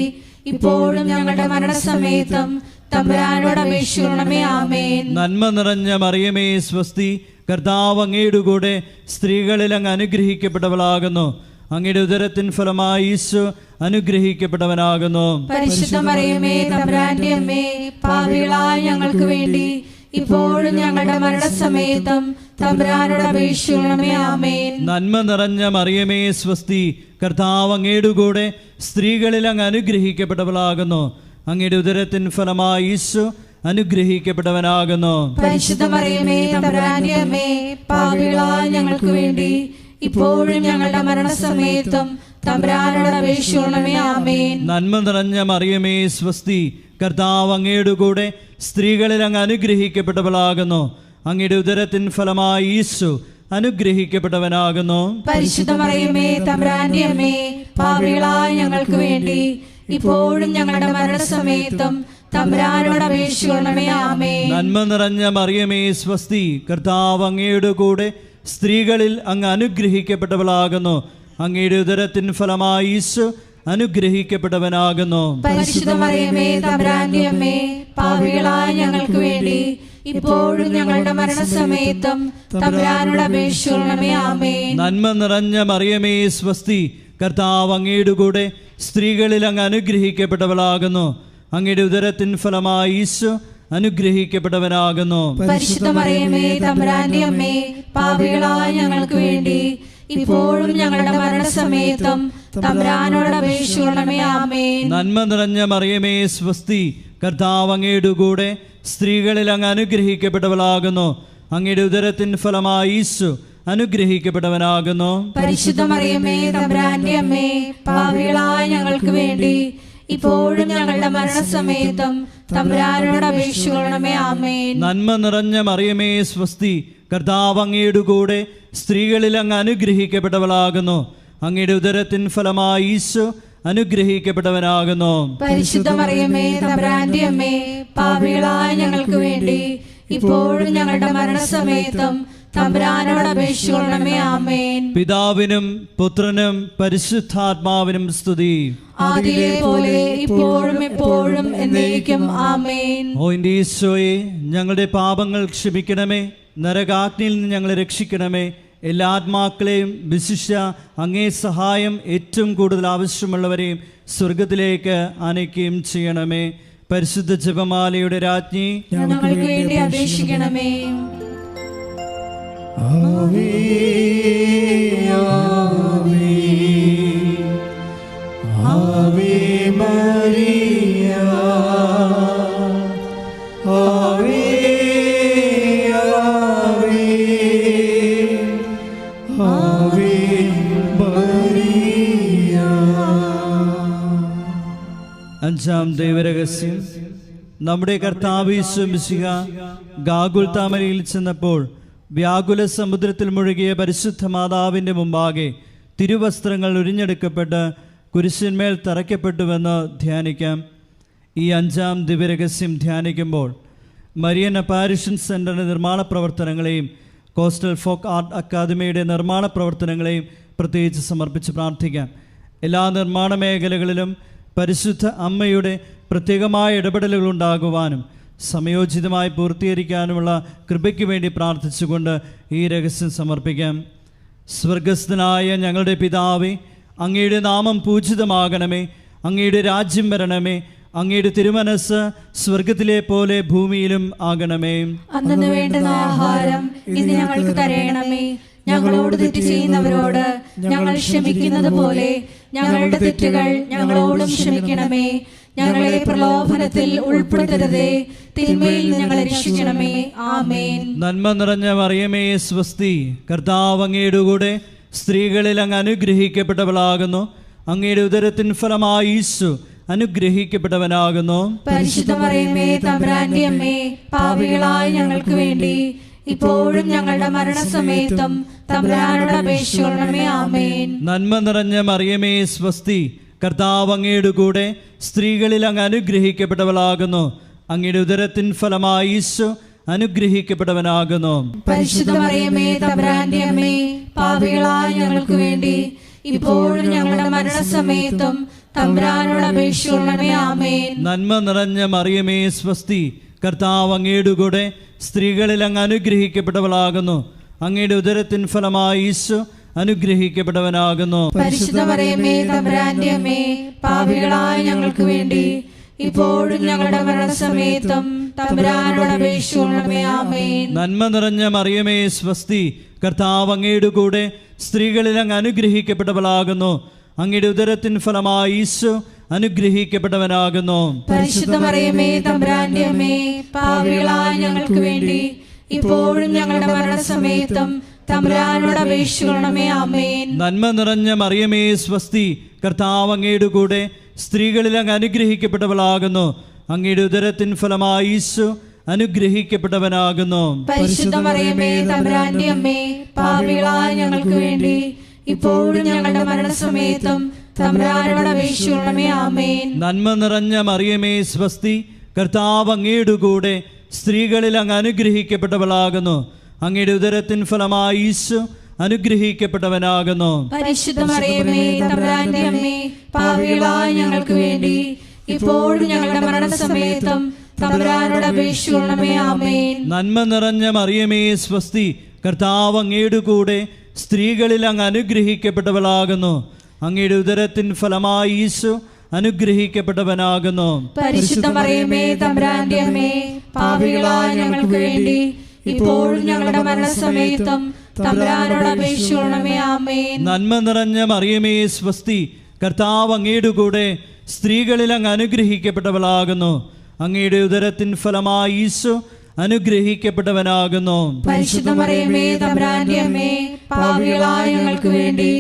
ഇപ്പോഴും ഞങ്ങളുടെ മരണസമയത്തും തമ്പുരാനോട് അപേക്ഷിക്കണമേ. ആമേൻ. നന്മ നിറഞ്ഞ മറിയമേ സ്വസ്തി, കർത്താവ് അങ്ങയുടെ കൂടെ സ്ത്രീകളിൽ അങ്ങ് അനുഗ്രഹിക്കപ്പെട്ടവളാകുന്നു. അങ്ങയുടെ ഉദരത്തിൻ ഫലമായി ഈശോ അനുഗ്രഹിക്കപ്പെട്ടവനാകുന്നു. പരിശുദ്ധ മറിയമേ തമ്പുരാന്റെ അമ്മേ, പാപികളായ ഞങ്ങൾക്ക് വേണ്ടി ഇപ്പോഴും ഞങ്ങളുടെ മരണസമയത്തും തമ്പുരാനോട് അപേക്ഷിക്കണമേ. ആമേൻ. നന്മ നിറഞ്ഞ മറിയമേ സ്വസ്തി, കർത്താവ് അങ്ങയുടെ കൂടെ സ്ത്രീകളിൽ അങ്ങ് അനുഗ്രഹിക്കപ്പെട്ടവളാകുന്നു. അങ്ങയുടെ ഉദരത്തിൻ ഫലമായി ഈശോ അനുഗ്രഹിക്കപ്പെട്ടവനാകുന്നു. പരിശുദ്ധ മറിയമേ തമ്പുരാന്റെ അമ്മേ, പാപികളായ ഞങ്ങൾക്ക് വേണ്ടി ഇപ്പോഴും ഞങ്ങളുടെ മരണസമയത്തും തമ്പുരാനോട് അപേക്ഷിക്കണമേ. ആമേൻ. നന്മ നിറഞ്ഞ മറിയമേ സ്വസ്തി, കർത്താവ് അങ്ങയുടെ കൂടെ സ്ത്രീകളിൽ അങ്ങ് അനുഗ്രഹിക്കപ്പെട്ടവളാകുന്നു. അങ്ങയുടെ ഉദരത്തിൻ ഫലമായി ഈശോ അനുഗ്രഹിക്കപ്പെട്ടവനാകുന്നു. പരിശുദ്ധ മറിയമേ തമ്പുരാന്റെ അമ്മേ, പാപികളായ ഞങ്ങൾക്ക് വേണ്ടി ഇപ്പോഴും ഞങ്ങളുടെ മരണസമയത്തും തമ്പുരാനോട് അപേക്ഷിക്കണമേ. ആമേൻ. നന്മ നിറഞ്ഞ മറിയമേ സ്വസ്തി, കർത്താവ് അങ്ങയുടെ കൂടെ സ്ത്രീകളിൽ അങ്ങ് അനുഗ്രഹിക്കപ്പെട്ടവളാകുന്നു. അങ്ങയുടെ ഉദരത്തിൻ ഫലമായി ഈശോ അനുഗ്രഹിക്കപ്പെട്ടവനാകുന്നു. പരിശുദ്ധ മറിയമേ തമ്പുരാന്റെ അമ്മേ, പാപികളായ ഞങ്ങൾക്ക് വേണ്ടി ഇപ്പോഴും ഞങ്ങളുടെ മരണസമയത്തും തമ്പുരാനോട് അപേക്ഷിക്കണമേ. ആമേൻ. നന്മ നിറഞ്ഞ മറിയമേ സ്വസ്തി, കർത്താവ് അങ്ങയുടെ കൂടെ സ്ത്രീകളിൽ അങ്ങ് അനുഗ്രഹിക്കപ്പെട്ടവളാകുന്നു. അങ്ങയുടെ ഉദരത്തിൻ ഫലമായി ഈശോ അനുഗ്രഹിക്കപ്പെട്ടവനാകുന്നു. പരിശുദ്ധ മറിയമേ തമ്പുരാന്റെ അമ്മേ, പാപികളായ ഞങ്ങൾക്ക് വേണ്ടി ഇപ്പോഴും ഞങ്ങളുടെ മരണസമയത്തും തമ്പുരാനോട് അപേക്ഷിക്കണമേ. ആമേൻ. നന്മ നിറഞ്ഞ മറിയമേ സ്വസ്തി, കർത്താവ് അങ്ങയുടെ കൂടെ സ്ത്രീകളിൽ അങ്ങ് അനുഗ്രഹിക്കപ്പെട്ടവളാകുന്നു. അങ്ങയുടെ ഉദരത്തിൻ ഫലമായി ഈശോ അനുഗ്രഹിക്കപ്പെട്ടവനാകുന്നു. പരിശുദ്ധ മറിയമേ തമ്പുരാന്റെ അമ്മേ, പാപികളായ ഞങ്ങൾക്ക് വേണ്ടി ഇപ്പോഴും ഞങ്ങളുടെ മരണസമയത്തും തമ്പുരാനോട് അപേക്ഷിക്കണമേ. ആമേൻ. നന്മ നിറഞ്ഞ മറിയമേ സ്വസ്തി, കർത്താവ് അങ്ങയുടെ കൂടെ സ്ത്രീകളിൽ അങ്ങ് അനുഗ്രഹിക്കപ്പെട്ടവളാകുന്നു. അങ്ങയുടെ ഉദരത്തിൻ ഫലമായി ഈശോ അനുഗ്രഹിക്കപ്പെട്ടവനാകുന്നു. പരിശുദ്ധ മറിയമേ തമ്പുരാന്റെ അമ്മേ, പാപികളായ ഞങ്ങൾക്ക് വേണ്ടി ഇപ്പോഴും ഞങ്ങളുടെ മരണസമയത്തും തമ്പുരാനോട് അപേക്ഷിക്കണമേ. ആമേൻ. പിതാവിനും പുത്രനും പരിശുദ്ധാത്മാവിനും സ്തുതി. ആദിയിലെ പോലെ ഇപ്പോഴും എപ്പോഴും എന്നേക്കും. ആമേൻ. ഓ എൻ്റെ ഈശോയെ, ഞങ്ങളുടെ പാപങ്ങൾ ക്ഷമിക്കണമേ, നരകാഗ്നിയിൽ നിന്ന് ഞങ്ങളെ രക്ഷിക്കണമേ. എല്ലാ ആത്മാക്കളെയും വിശിഷ്യ അങ്ങേ സഹായം ഏറ്റവും കൂടുതൽ ആവശ്യമുള്ളവരെയും സ്വർഗത്തിലേക്ക് ആനയിക്കുകയും ചെയ്യണമേ. പരിശുദ്ധ ജപമാലയുടെ രാജ്ഞി, ഞങ്ങൾക്ക് വേണ്ടി അപേക്ഷിക്കണമേ. ആവേ ആവേ ആവേ മരിയ, ആവേ ആവേ ആവേ മരിയ. അഞ്ചാം ദൈവരഹസ്യം. നമ്മുടെ കർത്താവ് യേശു മിശിഹ ഗാഗുൽത്താമരയിൽ ചെന്നപ്പോൾ വ്യാകുല സമുദ്രത്തിൽ മുഴുകിയ പരിശുദ്ധ മാതാവിൻ്റെ മുമ്പാകെ തിരുവസ്ത്രങ്ങൾ ഉരിഞ്ഞെടുക്കപ്പെട്ട് കുരിശിന്മേൽ തറയ്ക്കപ്പെട്ടുവെന്ന് ധ്യാനിക്കാം. ഈ അഞ്ചാം ദിവ്യരഹസ്യം ധ്യാനിക്കുമ്പോൾ മരിയൻ അപ്പാരിഷൻ സെൻ്ററിൻ്റെ നിർമ്മാണ പ്രവർത്തനങ്ങളെയും കോസ്റ്റൽ ഫോക്ക് ആർട്ട് അക്കാദമിയുടെ നിർമ്മാണ പ്രവർത്തനങ്ങളെയും പ്രത്യേകിച്ച് സമർപ്പിച്ച് പ്രാർത്ഥിക്കാം. എല്ലാ നിർമ്മാണ മേഖലകളിലും പരിശുദ്ധ അമ്മയുടെ പ്രത്യേകമായ ഇടപെടലുകൾ ഉണ്ടാകുവാനും സമയോചിതമായി പൂർത്തീകരിക്കാനുമുള്ള കൃപയ്ക്ക് വേണ്ടി പ്രാർത്ഥിച്ചുകൊണ്ട് ഈ രഹസ്യം സമർപ്പിക്കാം. സ്വർഗസ്ഥനായ ഞങ്ങളുടെ പിതാവേ, അങ്ങയുടെ നാമം പൂജിതമാകണമേ. അങ്ങയുടെ രാജ്യം വരണമേ. അങ്ങയുടെ തിരുമനസ് സ്വർഗത്തിലെ പോലെ ഭൂമിയിലും ആകണമേ. അന്നു വേണ്ടുന്ന ആഹാരം ഇന്ന് ഞങ്ങൾക്ക് തരയണമേ. ഞങ്ങളോട് തെറ്റ് ചെയ്യുന്നവരോട് ഞങ്ങൾ ക്ഷമിക്കുന്നത് പോലെ ഞങ്ങളുടെ തെറ്റുകൾ ഞങ്ങളോടും ക്ഷമിക്കണമേ. ഞങ്ങളെ പ്രലോഭനത്തിൽ ഉൾപ്പെടുത്തരുതേ, തിന്മയിൽ ഞങ്ങളെ രക്ഷിക്കണമേ. ആമേൻ. നന്മ നിറഞ്ഞ മറിയമേ സ്വസ്തി, കർത്താവ് അങ്ങയുടെ കൂടെ സ്ത്രീകളിൽ അങ്ങ് അനുഗ്രഹിക്കപ്പെട്ടവളാകുന്നു. അങ്ങയുടെ ഉദരത്തിൻ ഫലമായി ഈശോ അനുഗ്രഹിക്കപ്പെട്ടവനാകുന്നു. പരിശുദ്ധ മറിയമേ തമ്പുരാന്റെ അമ്മേ, പാപികളായ ഞങ്ങൾക്ക് വേണ്ടി ഇപ്പോഴും ഞങ്ങളുടെ മരണസമയത്തും തമ്പുരാനോട് അപേക്ഷിക്കണമേ. ആമേൻ. നന്മ നിറഞ്ഞ മറിയമേ സ്വസ്തി, കർത്താവ് അങ്ങയുടെ കൂടെ സ്ത്രീകളിൽ അങ്ങ് അനുഗ്രഹിക്കപ്പെട്ടവളാകുന്നു. അങ്ങയുടെ ഉദരത്തിൻ ഫലമായി ഈശോ അനുഗ്രഹിക്കപ്പെട്ടവനാകുന്നു. പരിശുദ്ധ മറിയമേ തമ്പുരാന്റെ അമ്മേ, പാപികളായ ഞങ്ങൾക്ക് വേണ്ടി ഇപ്പോഴും ഞങ്ങളുടെ മരണസമയത്തും തമ്പുരാനോട് അപേക്ഷിക്കണമേ. ആമേൻ. നന്മ നിറഞ്ഞ മറിയമേ സ്വസ്തി, കർത്താവ് അങ്ങയുടെ കൂടെ സ്ത്രീകളിൽ അങ്ങ് അനുഗ്രഹിക്കപ്പെട്ടവളാകുന്നു. അങ്ങയുടെ ഉദരത്തിൻ ഫലമായി ഈശോ അനുഗ്രഹിക്കപ്പെട്ടവനാകുന്നു. പരിശുദ്ധ മറിയമേ തമ്പുരാന്റെ അമ്മേ, പാപികളായ ഞങ്ങൾക്ക് വേണ്ടി ഇപ്പോഴും ഞങ്ങളുടെ മരണസമയത്തും തമ്പുരാനോട് അപേക്ഷിക്കണമേ. ആമേൻ. നന്മ നിറഞ്ഞ മറിയമേ സ്വസ്തി, കർത്താവ് അങ്ങയുടെ കൂടെ സ്ത്രീകളിൽ അങ്ങ് അനുഗ്രഹിക്കപ്പെട്ടവളാകുന്നു. അങ്ങയുടെ ഉദരത്തിൻ ഫലമായി ഈശോ അനുഗ്രഹിക്കപ്പെട്ടവനാകുന്നു. പരിശുദ്ധ മറിയമേ തമ്പുരാന്റെ അമ്മേ, പാപികളായ ഞങ്ങൾക്ക് വേണ്ടി ഇപ്പോഴും ഞങ്ങളുടെ മരണസമയത്തും തമ്പുരാനോട് അപേക്ഷിക്കണമേ. ആമേൻ. നന്മ നിറഞ്ഞ മറിയമേ സ്വസ്തി, കർത്താവ് അങ്ങയുടെ കൂടെ സ്ത്രീകളിൽ അങ്ങ് അനുഗ്രഹിക്കപ്പെട്ടവളാകുന്നു. അങ്ങയുടെ ഉദരത്തിൻ ഫലമായി ഈശോ അനുഗ്രഹിക്കപ്പെട്ടവനാകുന്നു. പരിശുദ്ധ മറിയമേ തമ്പുരാന്റെ അമ്മേ, പാപികളായ ഞങ്ങൾക്ക് വേണ്ടി ഇപ്പോഴും ഞങ്ങളുടെ മരണസമയത്തും തമ്പുരാനോട് അപേക്ഷിക്കണമേ. ആമേൻ. നന്മ നിറഞ്ഞ മറിയമേ സ്വസ്തി, കർത്താവ് അങ്ങയുടെ കൂടെ സ്ത്രീകളിൽ അങ്ങ് അനുഗ്രഹിക്കപ്പെട്ടവളാകുന്നു. അങ്ങയുടെ ഉദരത്തിൻ ഫലമായി ഈശോ അനുഗ്രഹിക്കപ്പെട്ടവനാകുന്നു. പരിശുദ്ധ മറിയമേ തമ്പുരാന്റെ അമ്മേ, പാപികളായ ഞങ്ങൾക്ക് വേണ്ടി ഇപ്പോഴും ഞങ്ങളുടെ മരണസമയത്തും തമ്പുരാനോട് അപേക്ഷിക്കണമേ. ആമേൻ. നന്മ നിറഞ്ഞ മറിയമേ സ്വസ്തി, കർത്താവ് അങ്ങയുടെ കൂടെ സ്ത്രീകളിൽ അങ്ങ് അനുഗ്രഹിക്കപ്പെട്ടവളാകുന്നു. അങ്ങയുടെ ഉദരത്തിൻ ഫലമായി ഈശോ അനുഗ്രഹിക്കപ്പെട്ടവനാകുന്നു. പരിശുദ്ധ മറിയമേ തമ്പുരാന്റെ അമ്മേ, പാപികളായ ഞങ്ങൾക്ക് വേണ്ടി ഇപ്പോഴും ഞങ്ങളുടെ മരണസമയത്തും തമ്പുരാനോട് അപേക്ഷിക്കണമേ. ആമേൻ. നന്മ നിറഞ്ഞ മറിയമേ സ്വസ്തി, കർത്താവ് അങ്ങയുടെ കൂടെ സ്ത്രീകളിൽ അങ്ങ് അനുഗ്രഹിക്കപ്പെട്ടവളാകുന്നു. അങ്ങയുടെ ഉദരത്തിൻ ഫലമായി ഈശോ അനുഗ്രഹിക്കപ്പെട്ടവനാകുന്നു. പരിശുദ്ധ മറിയമേ തമ്പുരാന്റെ അമ്മേ, പാപികളായ ഞങ്ങൾക്ക് വേണ്ടി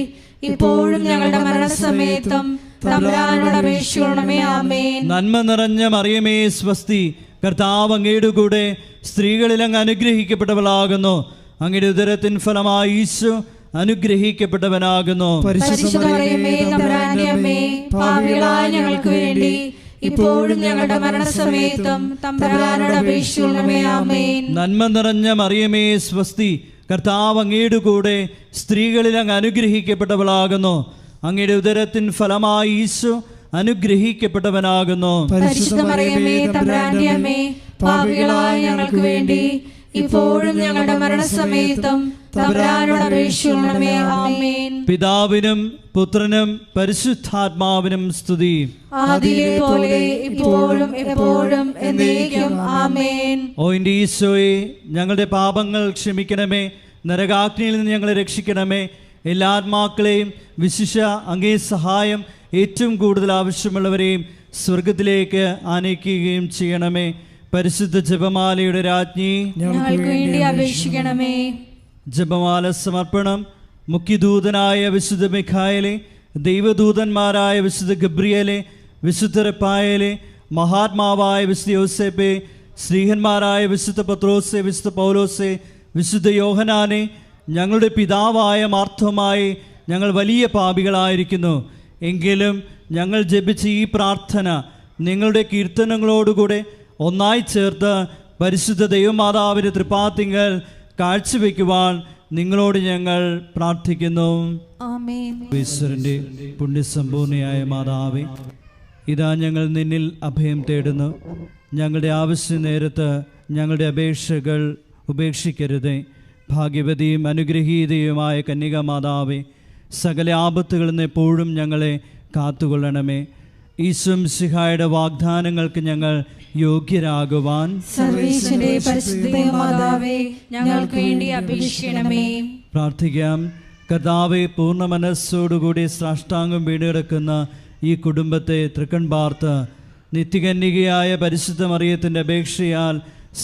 ഇപ്പോഴും ഞങ്ങളുടെ മരണസമയത്തും തമ്പുരാനോട് അപേക്ഷിക്കണമേ. ആമേൻ. നന്മ നിറഞ്ഞ മറിയമേ സ്വസ്തി, കർത്താവ് അങ്ങയുടെ കൂടെ സ്ത്രീകളിൽ അങ്ങ് അനുഗ്രഹിക്കപ്പെട്ടവളാകുന്നു. അങ്ങയുടെ ഉദരത്തിൻ ഫലമായി ഈശോ അനുഗ്രഹിക്കപ്പെട്ടവനാകുന്നു. പരിശുദ്ധ മറിയമേ തമ്പുരാന്റെ അമ്മേ, പാപികളായ ഞങ്ങൾക്ക് വേണ്ടി ഇപ്പോഴും ഞങ്ങളുടെ മരണസമയത്തും തമ്പുരാനോട് അപേക്ഷിക്കണമേ. ആമേൻ. നന്മ നിറഞ്ഞ മറിയമേ സ്വസ്തി, കർത്താവ് അങ്ങയുടെ കൂടെ സ്ത്രീകളിൽ അങ്ങ് അനുഗ്രഹിക്കപ്പെട്ടവളാകുന്നു. അങ്ങയുടെ ഉദരത്തിൻ ഫലമായി ഈശോ അനുഗ്രഹിക്കപ്പെട്ടവനാകുന്നു. പരിശുദ്ധ മറിയമേ തമ്പുരാന്റെ അമ്മേ, പാപികളായ ഞങ്ങൾക്ക് വേണ്ടി ഇപ്പോഴും ഞങ്ങളുടെ മരണസമയത്തും തമ്പുരാനോട് അപേക്ഷിക്കണമേ. ആമേൻ. പിതാവിനും പുത്രനും പരിശുദ്ധാത്മാവിനും സ്തുതി. ആദിയിലെ പോലെ ഇപ്പോഴും എപ്പോഴും എന്നേക്കും. ആമേൻ. ഓ എൻ്റെ ഈശോയെ, ഞങ്ങളുടെ പാപങ്ങൾ ക്ഷമിക്കണമേ, നരകാഗ്നിയിൽ നിന്ന് ഞങ്ങളെ രക്ഷിക്കണമേ. എല്ലാ ആത്മാക്കളെയും വിശിഷ്യ അങ്ങേ സഹായം ഏറ്റവും കൂടുതൽ ആവശ്യമുള്ളവരെയും സ്വർഗത്തിലേക്ക് ആനയിക്കുകയും ചെയ്യണമേ. പരിശുദ്ധ ജപമാലയുടെ രാജ്ഞി, ഞങ്ങൾക്ക് വേണ്ടി അപേക്ഷിക്കണമേ. ജപമാല സമർപ്പണം. മുഖ്യദൂതനായ വിശുദ്ധ മിഖായേലെ, ദൈവദൂതന്മാരായ വിശുദ്ധ ഗബ്രിയേലെ, വിശുദ്ധ റഫായേലെ, മഹാത്മാവായ വിശുദ്ധ യോസേപ്പെ, ശ്രീഹന്മാരായ വിശുദ്ധ പത്രോസെ, വിശുദ്ധ പൗലോസെ, വിശുദ്ധ യോഹനാനെ, ഞങ്ങളുടെ പിതാവായ മാർത്തോമായി, ഞങ്ങൾ വലിയ പാപികളായിരിക്കുന്നു. എങ്കിലും ഞങ്ങൾ ജപിച്ച ഈ പ്രാർത്ഥന നിങ്ങളുടെ കീർത്തനങ്ങളോടുകൂടെ ഒന്നായി ചേർത്ത് പരിശുദ്ധ ദൈവമാതാവിൻ്റെ തൃപ്പാത്തിങ്കൽ കാഴ്ചവെക്കുവാൻ നിങ്ങളോട് ഞങ്ങൾ പ്രാർത്ഥിക്കുന്നു. ആമേൻ. ഈശ്വരൻ്റെ പുണ്യസമ്പൂർണയായ മാതാവേ, ഇതാ ഞങ്ങൾ നിന്നിൽ അഭയം തേടുന്നു. ഞങ്ങളുടെ ആവശ്യ നേരത്ത് ഞങ്ങളുടെ അപേക്ഷകൾ ഉപേക്ഷിക്കരുതേ. ഭാഗ്യവതിയും അനുഗ്രഹീതയുമായ കന്യക മാതാവേ, സകല ആപത്തുകളിൽ നിന്ന് എപ്പോഴും ഞങ്ങളെ കാത്തുകൊള്ളണമേ. ഈശോ മിശിഹായുടെ വാഗ്ദാനങ്ങൾക്ക് ഞങ്ങൾ യോഗ്യരാകുവാൻ സർവ്വേശ്വരന്റെ പരിശുദ്ധ മാതാവേ, ഞങ്ങൾക്ക് വേണ്ടി അപേക്ഷിക്കണമേ. പ്രാർത്ഥിക്കാം. കർത്താവെ, പൂർണ്ണ മനസ്സോടുകൂടി സാഷ്ടാംഗം വീടുകിടക്കുന്ന ഈ കുടുംബത്തെ തൃക്കൺ പാർത്ത് നിത്യകന്യകയായ പരിശുദ്ധ മറിയത്തിൻ്റെ അപേക്ഷയാൽ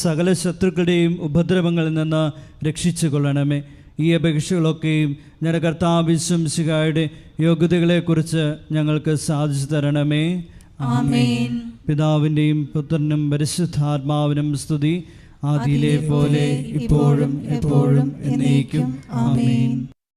സകല ശത്രുക്കളുടെയും ഉപദ്രവങ്ങളിൽ നിന്ന് രക്ഷിച്ചു കൊള്ളണമേ. ഈ അപേക്ഷകളൊക്കെയും ഞങ്ങളുടെ കർത്താവ് ഈശോ മിശിഹായുടെ യോഗ്യതകളെക്കുറിച്ച് ഞങ്ങൾക്ക് സാധിച്ചു തരണമേ. ആമേൻ. പിതാവിൻ്റെയും പുത്രനും പരിശുദ്ധാത്മാവിനും സ്തുതി. ആദിയിലെ പോലെ ഇപ്പോഴും എപ്പോഴും എന്നേക്കും. ആമേൻ.